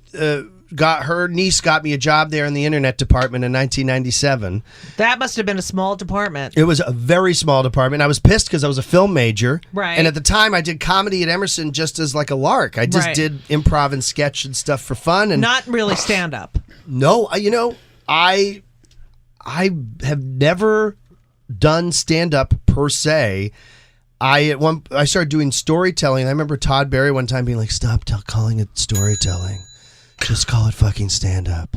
her niece got me a job there in the internet department in 1997. That must have been a small department. It was a very small department. I was pissed because I was a film major. Right. And at the time, I did comedy at Emerson just as like a lark. I just Right. did improv and sketch and stuff for fun. And Not really stand up. no, I have never done stand up per se. I started doing storytelling. I remember Todd Barry one time being like, "Stop calling it storytelling. Just call it fucking stand up."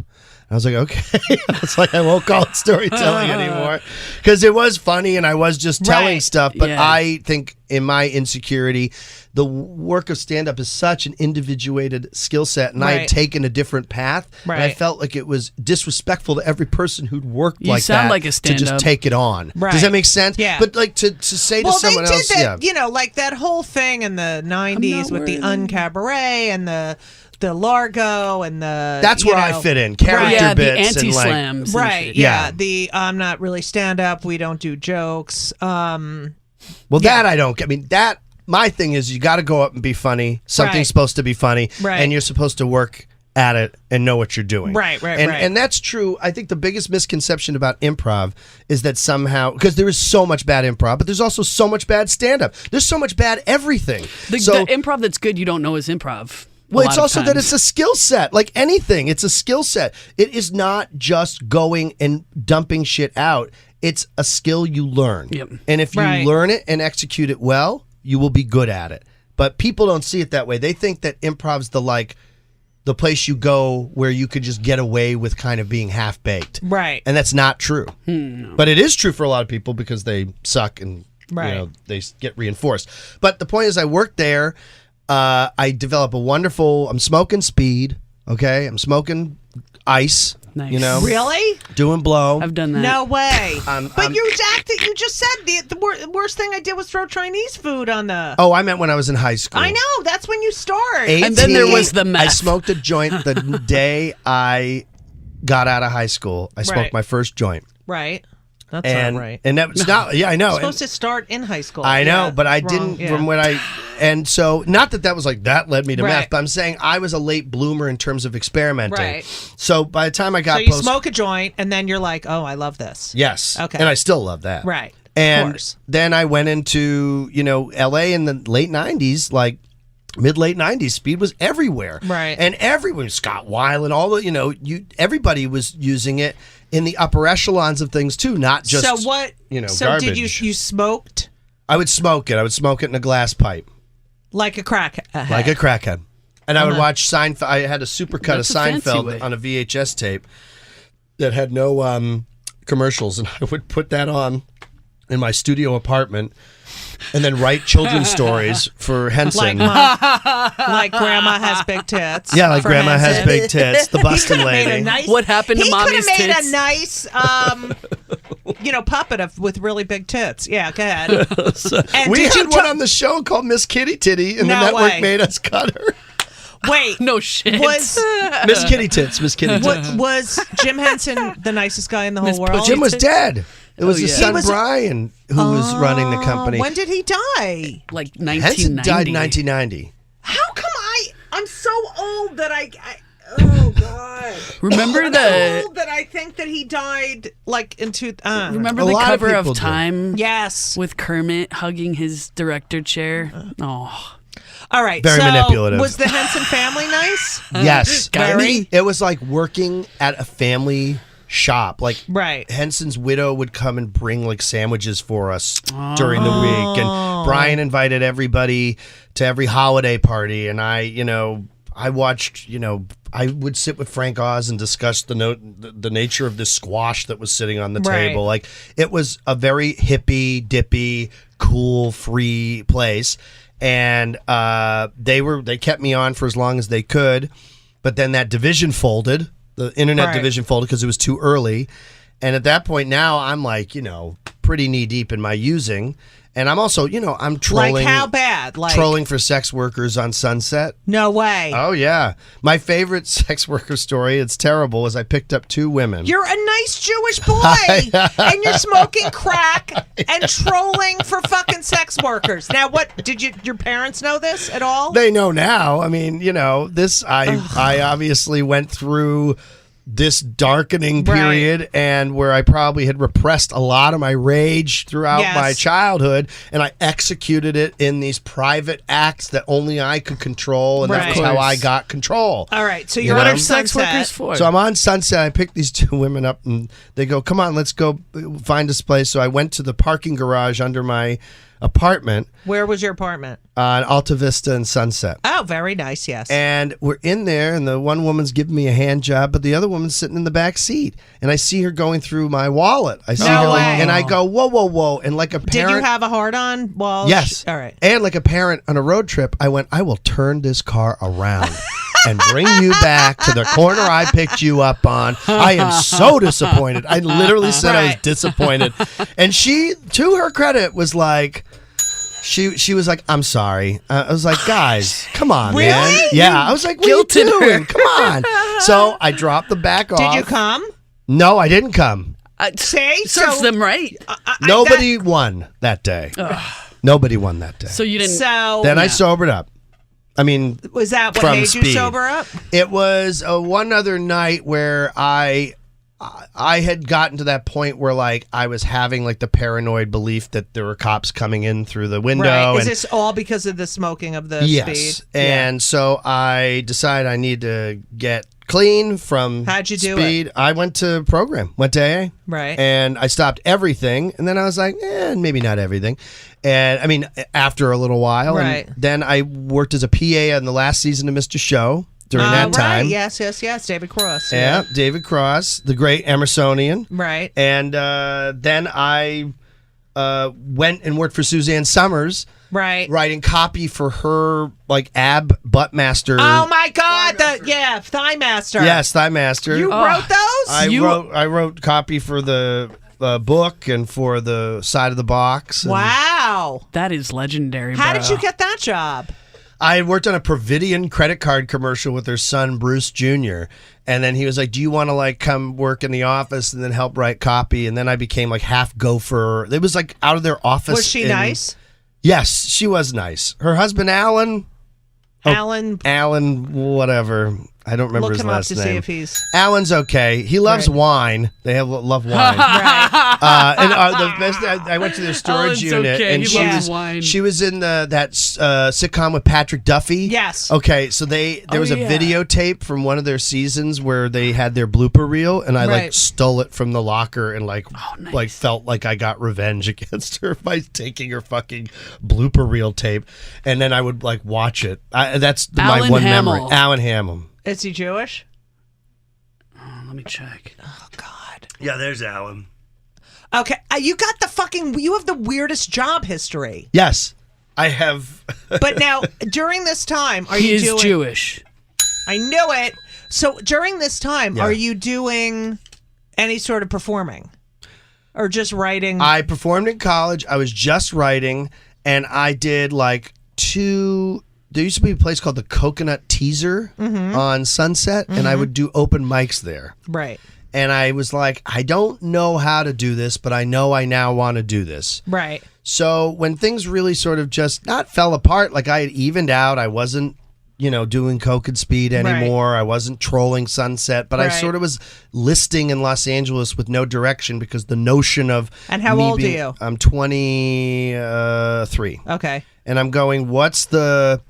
I was like, okay. I was like, I won't call it storytelling anymore. Because it was funny and I was just telling Right. stuff. But Yeah. I think in my insecurity, the work of stand-up is such an individuated skill set. And I had Right. taken a different path. And I Right. felt like it was disrespectful to every person who'd worked You like sound that like a to stand-up. just take it on. Right. Does that make sense? Yeah. But like to say to Well, someone they did else, that, yeah. like that whole thing in the 90s with the worthy. Uncabaret and the Largo and the... That's where I fit in. Character Yeah, the bits and like... anti-slams. and Right, shit. yeah. Yeah. The I'm not really stand-up, we don't do jokes. Well, that I don't. I mean, that my thing is you got to go up and be funny. Something's Right. supposed to be funny, Right. and you're supposed to work at it and know what you're doing. Right. And that's true. I think the biggest misconception about improv is that somehow, because there is so much bad improv, but there's also so much bad stand-up. There's so much bad everything. The improv that's good you don't know is improv. Well, it's also that it's a skill set. Like anything, it's a skill set. It is not just going and dumping shit out. It's a skill you learn. Yep. And if you learn it and execute it well, you will be good at it. But people don't see it that way. They think that improv's the place you go where you could just get away with kind of being half-baked. Right. And that's not true. No. But it is true for a lot of people because they suck and they get reinforced. But the point is I worked there. I develop I'm smoking speed, okay? I'm smoking ice, Nice. Really? doing blow. I've done that. No way. But you just said the worst thing I did was throw Chinese food on the... Oh, I meant when I was in high school. I know. That's when you start. And then there was the meth. I smoked a joint the day I got out of high school. I smoked my first joint. Right. That's not right. And that was not, I know. You're supposed to start in high school. I know, Yeah, but I wrong. didn't from when and so, not that was like, that led me to Right. meth, but I'm saying I was a late bloomer in terms of experimenting. Right. So by the time I got So you smoke a joint, and then you're like, oh, I love this. Yes. Okay. And I still love that. Right. And of course. then I went into, LA in the late 90s, like mid-late 90s, speed was everywhere. Right. And everyone, Scott Weiland, all the, everybody was using it in the upper echelons of things too, not just, So what? So garbage. did you smoked I would smoke it. I would smoke it in a glass pipe. like a crack? Like a crackhead. And I would watch Seinfeld. I had a supercut That's of a fancy Seinfeld way. on a VHS tape that had no commercials, and I would put that on in my studio apartment and then write children's stories for Henson. Like Grandma Has Big Tits. Yeah, like for Grandma Has Henson. Big Tits, the bustin' Made a lady. nice, What happened to Mommy's He could have made tits? a nice, puppet with really big tits. Yeah, go ahead. And We did had you one on the show called Miss Kitty Titty, and the No network way. made us cut her. Wait, No shit. was Miss Kitty Tits, Miss Kitty Tits. was Jim Henson the nicest guy in the whole Miss world? Jim was dead. It was his yeah. son He was- Brian who was running the company. When did he die? like Henson 1990. died in 1990. How come I'm so old that oh God. Remember I'm the so old that I think that he died like in remember A the lot of cover of people do. Time Yes. with Kermit hugging his director chair? Oh. All right. Very so manipulative. Was the Henson family nice? Yes. Very. It was like working at a family shop. Like Right. Henson's widow would come and bring like sandwiches for us during the week. And Brian invited everybody to every holiday party. And I watched, I would sit with Frank Oz and discuss the nature of this squash that was sitting on the Right. table. Like it was a very hippie, dippy, cool, free place. And they kept me on for as long as they could. But then that division folded. The internet Right. division folded because it was too early. And at that point now I'm like, pretty knee deep in my using. And I'm also, I'm trolling. Like how bad? Like Trolling for sex workers on Sunset. No way. Oh, yeah. My favorite sex worker story, it's terrible, is I picked up 2 women. You're a nice Jewish boy, and you're smoking crack and trolling for fucking sex workers. Now, what did your parents know this at all? They know now. I mean, this, I obviously went through this darkening period and where I probably had repressed a lot of my rage throughout my childhood, and I executed it in these private acts that only I could control, and that was how I got control. All right, so you're know? on Sex Sunset. workers for? So I'm on Sunset. I picked these 2 women up, and they go, "Come on, let's go find this place." So I went to the parking garage under my apartment Where was your apartment? on Alta Vista and Sunset. Oh, very nice. Yes. And we're in there, and the one woman's giving me a hand job, but the other woman's sitting in the back seat. And I see her going through my wallet. I see No her, way. and I go, "Whoa, whoa, whoa!" And like a Did parent, you have a hard on? Well, yes, all right. And like a parent on a road trip, I went, "I will turn this car around and bring you back to the corner I picked you up on." I am so disappointed. I literally said I was Right. disappointed, and she, to her credit, was like. She was like, "I'm sorry." I was like, "Guys, come on, man." Really? Yeah, I was like, "What are you Guilted her. doing? Come on." So I dropped the back off. Did you come? No, I didn't come. See, Serves them right. Nobody won that day. Nobody won that day. So you didn't. So Then I sobered up. I mean, Was that what from made you speed. sober up? It was one other night where I had gotten to that point where like I was having like the paranoid belief that there were cops coming in through the window. Right. Is and, this all because of the smoking of the yes. speed? And so I decided I need to get clean from How'd you do speed. I went to program, went to AA. Right. And I stopped everything. And then I was like, maybe not everything. And I mean, after a little while. Right. And then I worked as a PA on the last season of Mr. Show during that time. Right. Yes, David Cross. Yeah, David Cross, the great Emersonian. Right. And then I went and worked for Suzanne Summers, Right. writing copy for her like ab butt master. Oh my God! Thigh Master. Yes, Thigh Master. You wrote those? I wrote copy for the book and for the side of the box. and Wow. That is legendary. How bro. did you get that job? I had worked on a Providian credit card commercial with their son Bruce Jr. And then he was like, "Do you want to like come work in the office and then help write copy?" And then I became like half gopher. It was like out of their office. Was she nice? Yes, she was nice. Her husband Alan, whatever. I don't remember Look his him up last to name. see if he's. Alan's okay. He loves wine. They love wine. Right. The best. I went to their storage Alan's unit, okay. and He she loves was wine. she was in that sitcom with Patrick Duffy. Yes. Okay, so there was a videotape from one of their seasons where they had their blooper reel, and I like Right. stole it from the locker and like nice. like felt like I got revenge against her by taking her fucking blooper reel tape, and then I would like watch it. That's my Alan one Hamill. memory. Alan Hamill. Is he Jewish? Let me check. Oh God. Yeah, there's Alan. Okay, you got the fucking. You have the weirdest job history. Yes, I have. But now, during this time, are He you is doing? Jewish. I knew it. So during this time, Yeah. are you doing any sort of performing, or just writing? I performed in college. I was just writing, and I did like two. There used to be a place called the Coconut Teaser on Sunset, and I would do open mics there. Right. And I was like, I don't know how to do this, but I know I now want to do this. Right. So when things really sort of just not fell apart, like I had evened out, I wasn't, doing coke and speed anymore. I wasn't trolling Sunset, but I Right. sort of was listing in Los Angeles with no direction because the notion of And how me old are being- you? I'm 23. Okay. And I'm going, what's the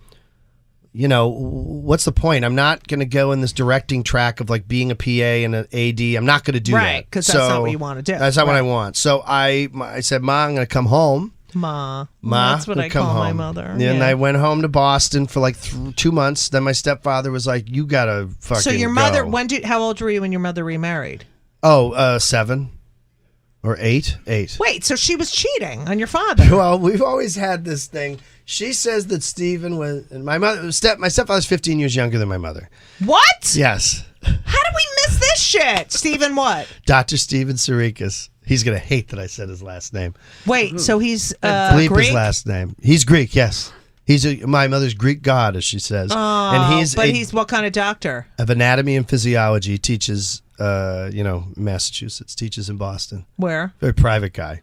point? I'm not going to go in this directing track of like being a PA and an AD. I'm not going to do that. Right, 'cause that's not what you wanna do. That's not what I Right. want. So I said, Ma, I'm going to come home. Ma. Ma, That's what I'm I gonna call come my home. mother. And I went home to Boston for like 2 months. Then my stepfather was like, you got to fucking So your mother, go. how old were you when your mother remarried? 7 or 8. Wait, so she was cheating on your father? Well, we've always had this thing. She says that Stephen was, and my stepfather's 15 years younger than my mother. What? Yes. How did we miss this shit? Stephen what? Dr. Stephen Sirikis. He's going to hate that I said his last name. Wait, so he's Bleep Greek? his last name. He's Greek, yes. He's my mother's Greek god, as she says. And he's he's what kind of doctor? of anatomy and physiology. He teaches, Massachusetts. Teaches in Boston. Where? Very private guy.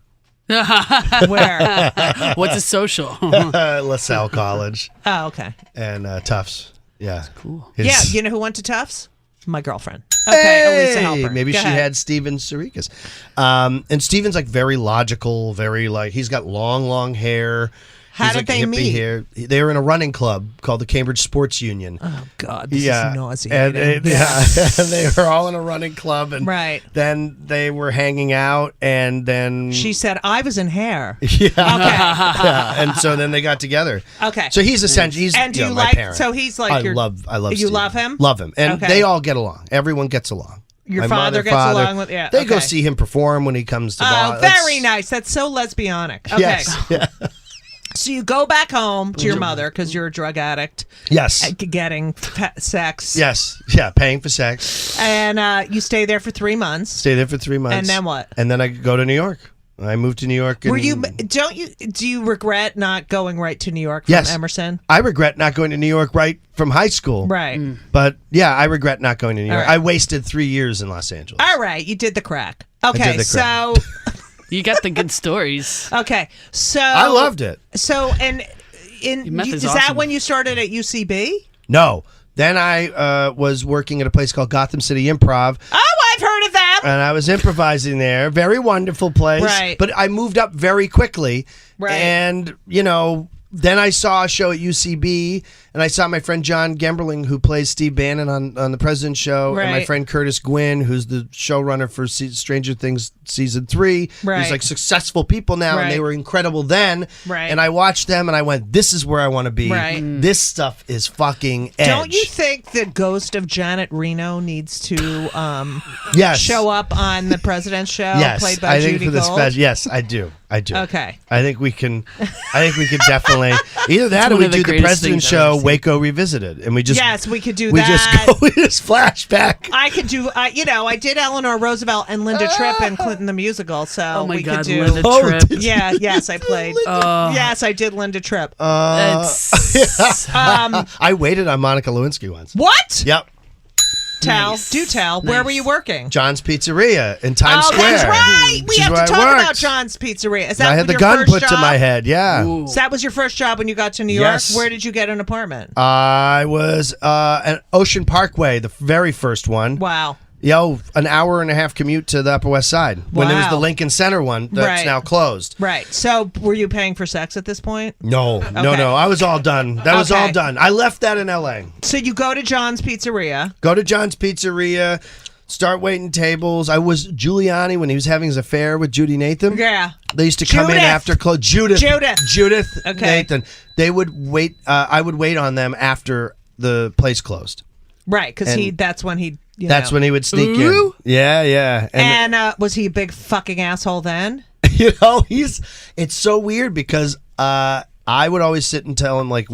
Where? What's a social? LaSalle College Oh, okay. and Tufts. Yeah. Cool. Yeah, you know who went to Tufts? My girlfriend. Okay, Elisa Halper. Maybe Go she ahead. had Steven Sirikis. And Steven's like very logical, very like, he's got long hair. How He's did like they hippie meet? hair. They were in a running club called the Cambridge Sports Union. Oh God, this Yeah, is nauseating. and they were all in a running club, and Right. then they were hanging out, and then She said I was in hair. yeah, Okay. yeah, and so then they got together. Okay. So he's essentially he's And do you my like- parent. so he's like I your- love you Steven. love him? Love him, and Okay. they all get along. Everyone gets along. Your My father mother, gets along with- yeah, They go okay. see him perform when he comes to. Oh, very nice. That's so lesbianic. Okay. Yes. Yeah. So you go back home to your mother because you're a drug addict. Yes. Getting sex. Yes. Yeah. Paying for sex. And you stay there for 3 months. Stay there for 3 months. And then what? And then I go to New York. I moved to New York. Do you regret not going right to New York from Yes. Emerson? I regret not going to New York right from high school. Right. But yeah, I regret not going to New All York. right. I wasted 3 years in Los Angeles. All right, you did the crack. did Okay, the so You got the good stories. okay, so I loved it. So and is that when you started at UCB? No. Then I was working at a place called Gotham City Improv. Oh, I've heard of them. And I was improvising there. Very wonderful place. Right. But I moved up very quickly. Right. And, then I saw a show at UCB, and I saw my friend John Gemberling, who plays Steve Bannon on The President Show, and my friend Curtis Gwynn, who's the showrunner for Stranger Things Season 3. Right. These, successful people now, and they were incredible then. Right. And I watched them, and I went, this is where I want to be. Right. This stuff is fucking edge. Don't you think the ghost of Janet Reno needs to Yes. show up on The President's Show, Yes, played by Judy Gold? Yes, I do. Okay. I think we can definitely either that or one we of the do the greatest President's things I've ever Show seen. Waco Revisited, and we just we could do we that. we just flashback. I could do, I did Eleanor Roosevelt and Linda Tripp and Clinton the Musical, so Oh my we God, could do. Linda Oh, Tripp. did you Yes, I played. Yes, I did Linda Tripp. I waited on Monica Lewinsky once. What? Yep, Do tell. Where were you working? John's Pizzeria in Times Oh, Square. that's right. We Which is have where to I talk worked. about John's Pizzeria. Is that I had the your gun first put to job? my head. Yeah. So that was your first job when you got to New York? Yes. Where did you get an apartment? I was at Ocean Parkway, the very first one. Wow. An hour and a half commute to the Upper West Side when there was the Wow. Lincoln Center one that's Right. now closed. Right. So were you paying for sex at this point? No. I was all done. That was all done. I left that in L.A. So you go to John's Pizzeria. Go to John's Pizzeria, start waiting tables. I was Giuliani when he was having his affair with Judy Nathan. Yeah. They used to come in Judith. after close. Judith Okay. Nathan. They would wait. I would wait on them after the place closed. Right, because And that's when he. That's when he would sneak in. Yeah. And was he a big fucking asshole then? It's so weird because I would always sit and tell him I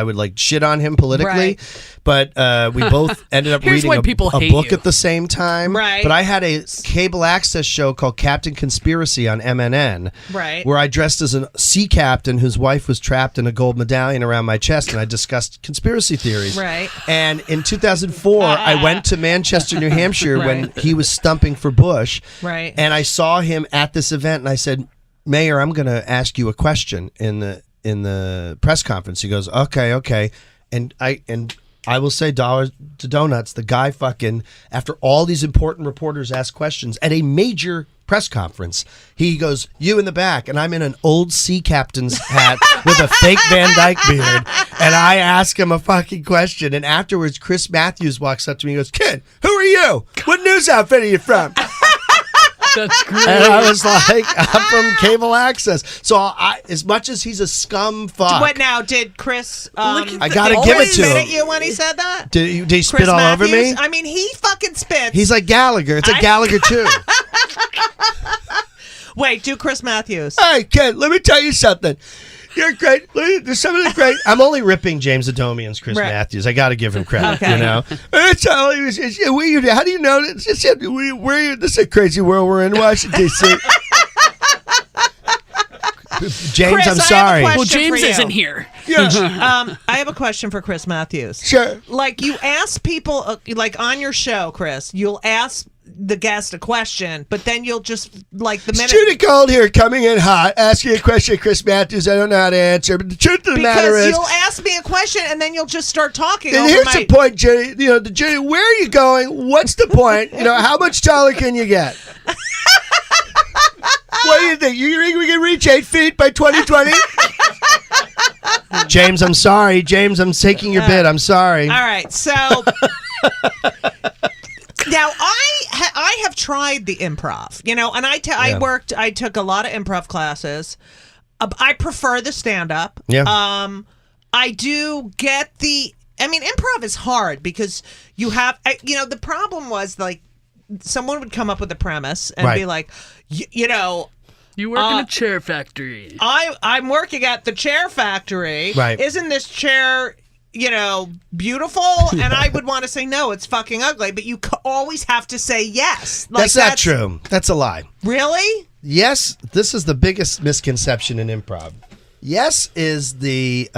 would shit on him politically, Right. but we both ended up Here's reading why people a hate book you. at the same time. Right. But I had a cable access show called Captain Conspiracy on MNN. Right. Where I dressed as a sea captain whose wife was trapped in a gold medallion around my chest, and I discussed conspiracy theories. Right. And in 2004, I went to Manchester, New Hampshire when Right. he was stumping for Bush. Right. And I saw him at this event, and I said, Mayor, I'm going to ask you a question in the press conference. He goes, okay, and I will say dollars to donuts. The guy fucking, after all these important reporters ask questions at a major press conference, he goes, you in the back, and I'm in an old sea captain's hat with a fake Van Dyke beard, and I ask him a fucking question, and afterwards Chris Matthews walks up to me and goes, kid, who are you? What news outfit are you from? That's great. And I was like, I'm from cable access. So as much as he's a scum fuck. What now? Did Chris? I gotta give it to spit him. at you when he said that? Did he spit Chris all Matthews? over me? I mean, he fucking spits. He's like Gallagher. It's like Gallagher too. Wait, do Chris Matthews? Hey, kid, let me tell you something. You're great. There's something great. I'm only ripping James Adomian's Chris Right. Matthews. I got to give him credit. Okay. You know. That's all he was. How do you know that? This is a crazy world we're in, Washington D.C. James, Chris, I'm I have a sorry. question Well, James for you. isn't here. Yeah. I have a question for Chris Matthews. Sure. Like you ask people, like on your show, Chris, you'll ask the guest a question, but then you'll just like the minute Judy Gold here, coming in hot, asking a question, Chris Matthews. I don't know how to answer, but the truth of the matter because is, you'll ask me a question and then you'll just start talking. and over here's my... the point, Judy. Judy, where are you going? What's the point? How much taller can you get? What do you think? You think we can reach 8 feet by 2020? James, I'm sorry. James, I'm taking your bid. I'm sorry. All right, so now I have tried the improv, and I took a lot of improv classes. I prefer the stand up. Yeah. I do get improv is hard because you have, the problem was like someone would come up with a premise and be like, You work in a chair factory. I'm working at the chair factory. Right. Isn't this chair, beautiful? And I would want to say, no, it's fucking ugly. But you always have to say yes. Like, That's not true. That's a lie. Really? Yes, this is the biggest misconception in improv. Yes is the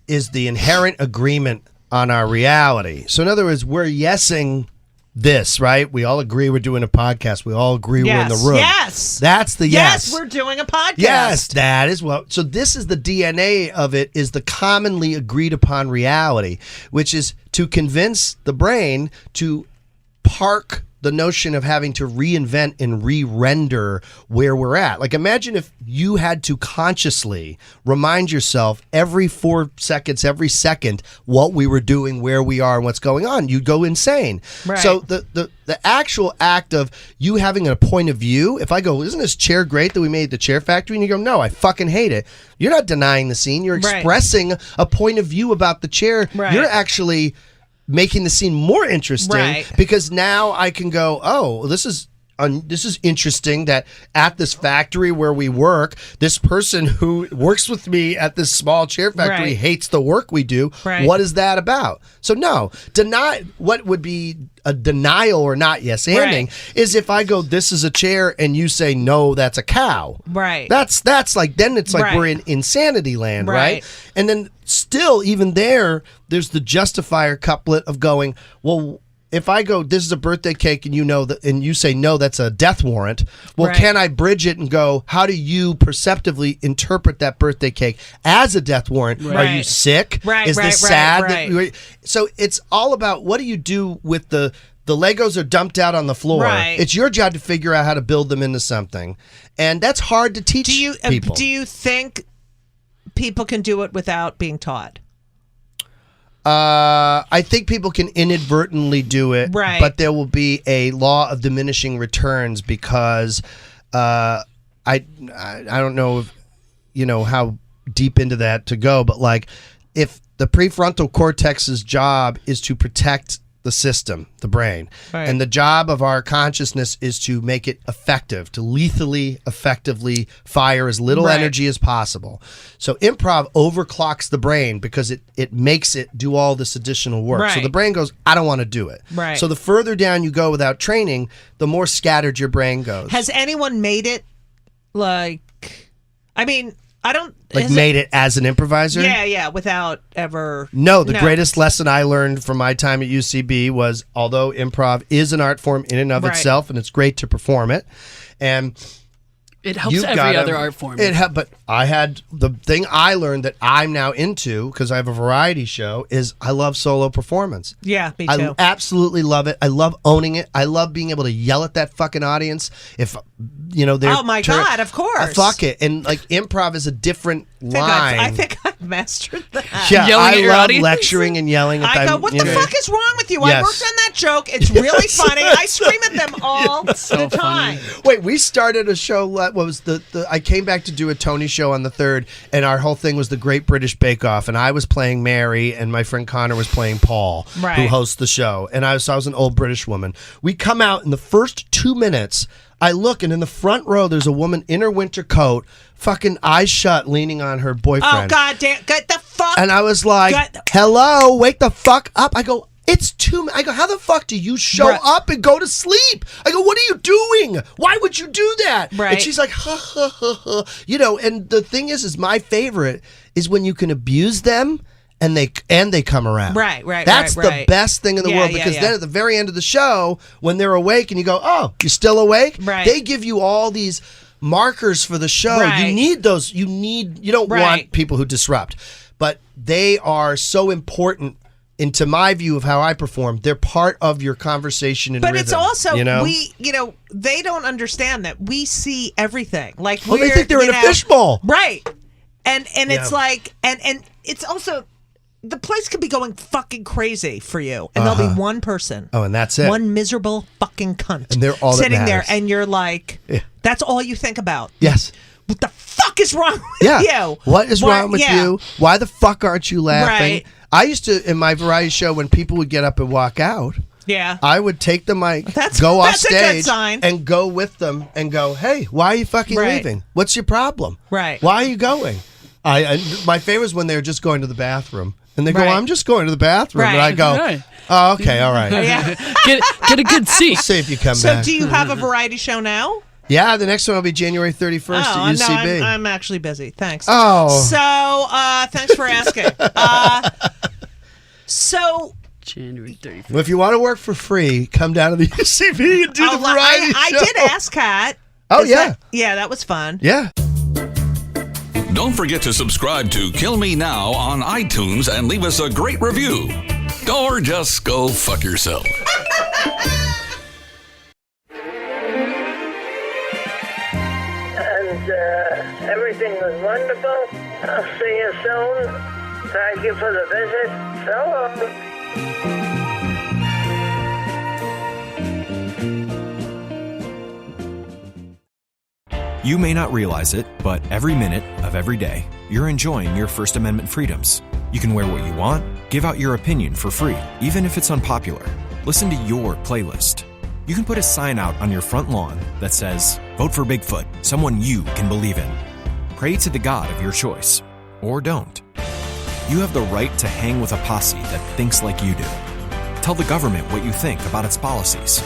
inherent agreement on our reality. So in other words, we're yesing this, right? We all agree we're doing a podcast. We all agree we're in the room. Yes. That's the yes. Yes, we're doing a podcast. Yes, that is what. So this is the DNA of it, is the commonly agreed upon reality, which is to convince the brain to park the notion of having to reinvent and re-render where we're at. Like, imagine if you had to consciously remind yourself every 4 seconds, every second, what we were doing, where we are, and what's going on. You'd go insane. Right. So the actual act of you having a point of view, if I go, isn't this chair great that we made at the Chair Factory? And you go, no, I fucking hate it. You're not denying the scene. You're expressing a point of view about the chair. Right. You're actually making the scene more interesting, right, because now I can go, oh, this is interesting that at this factory where we work, this person who works with me at this small chair factory right, hates the work we do. Right. What is that about? So no, what would be a denial or not yes-anding is if I go, this is a chair, and you say, no, that's a cow. Right. That's like, then it's like we're in insanity land, right? And then still, even there's the justifier couplet of going, well, if I go, this is a birthday cake, and you know that, and you say, no, that's a death warrant. Well, can I bridge it and go, how do you perceptively interpret that birthday cake as a death warrant? Right. Are you sick? Right. Is this sad? So it's all about, what do you do with the Legos are dumped out on the floor. Right. It's your job to figure out how to build them into something. And that's hard to teach people. Do you think people can do it without being taught? I think people can inadvertently do it, right, but there will be a law of diminishing returns, because I don't know if, how deep into that to go, but like, if the prefrontal cortex's job is to protect the system, the brain, and the job of our consciousness is to make it effective, to lethally, effectively fire as little energy as possible. So improv overclocks the brain because it makes it do all this additional work. So the brain goes, I don't want to do it. Right. So the further down you go without training, the more scattered your brain goes. Has anyone made it, made it as an improviser? Yeah, without ever... No, the greatest lesson I learned from my time at UCB was, although improv is an art form in and of itself, and it's great to perform it, and it helps every other art form. But I had the thing I learned that I'm now into, because I have a variety show, is I love solo performance. Yeah, me too. I absolutely love it. I love owning it. I love being able to yell at that fucking audience. If they're oh my God, of course. Fuck it. And like, improv is a different line. I think I've mastered that. Yeah, yelling I at your love audience? lecturing and yelling at them. I go, what the fuck is wrong with you? I worked on that joke. It's really funny. I scream at them all the time. Wait, we started a show. What was I came back to do a Tony show on the 3rd, and our whole thing was the Great British Bake Off, and I was playing Mary, and my friend Connor was playing Paul, who hosts the show, and I was an old British woman. We come out in the first 2 minutes. I look, and in the front row, there's a woman in her winter coat, fucking eyes shut, leaning on her boyfriend. Oh, God damn. Get the fuck. And I was like, hello, wake the fuck up. I go, it's 2 minutes. I go, how the fuck do you show up and go to sleep? I go, what are you doing? Why would you do that? Right. And she's like, ha, ha, ha, ha. And the thing is my favorite is when you can abuse them, and they come around. Right. That's the best thing in the world, because then at the very end of the show, when they're awake and you go, oh, you're still awake? Right. They give you all these markers for the show. Right. You need those. You don't want people who disrupt. But they are so important, into my view of how I perform. They're part of your conversation and But rhythm, it's also, we, they don't understand that we see everything. Like, they think they're in a fishbowl. Right. And it's like, and it's also... The place could be going fucking crazy for you, and there'll be one person. Oh, and that's it. One miserable fucking cunt. And they're all sitting that there, matters. and you're like, that's all you think about. Yes. What the fuck is wrong with you? What is wrong with you? Why the fuck aren't you laughing? Right. I used to, in my variety show, when people would get up and walk out, I would take the mic, go off stage, a good sign. And go with them and go, hey, why are you fucking leaving? What's your problem? Right. Why are you going? My favorite was when they were just going to the bathroom. And they go, I'm just going to the bathroom. Right. And I go, oh, okay, all right. Get a good seat. See if you come So back. do you have a variety show now? Yeah, the next one will be January 31st at UCB. No, I'm actually busy. Thanks. Oh. So, thanks for asking. So, January 31st. Well, if you want to work for free, come down to the UCB and do the variety I show. did ask Kat. Oh, yeah. That was fun. Yeah. Don't forget to subscribe to Kill Me Now on iTunes and leave us a great review. Or just go fuck yourself. And everything was wonderful. I'll see you soon. Thank you for the visit. So long. You may not realize it, but every minute of every day, you're enjoying your First Amendment freedoms. You can wear what you want, give out your opinion for free, even if it's unpopular. Listen to your playlist. You can put a sign out on your front lawn that says, "Vote for Bigfoot, someone you can believe in." Pray to the God of your choice, or don't. You have the right to hang with a posse that thinks like you do. Tell the government what you think about its policies.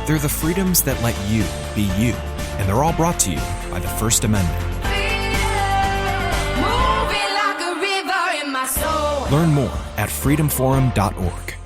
They're the freedoms that let you be you, and they're all brought to you by the First Amendment. Learn more at freedomforum.org.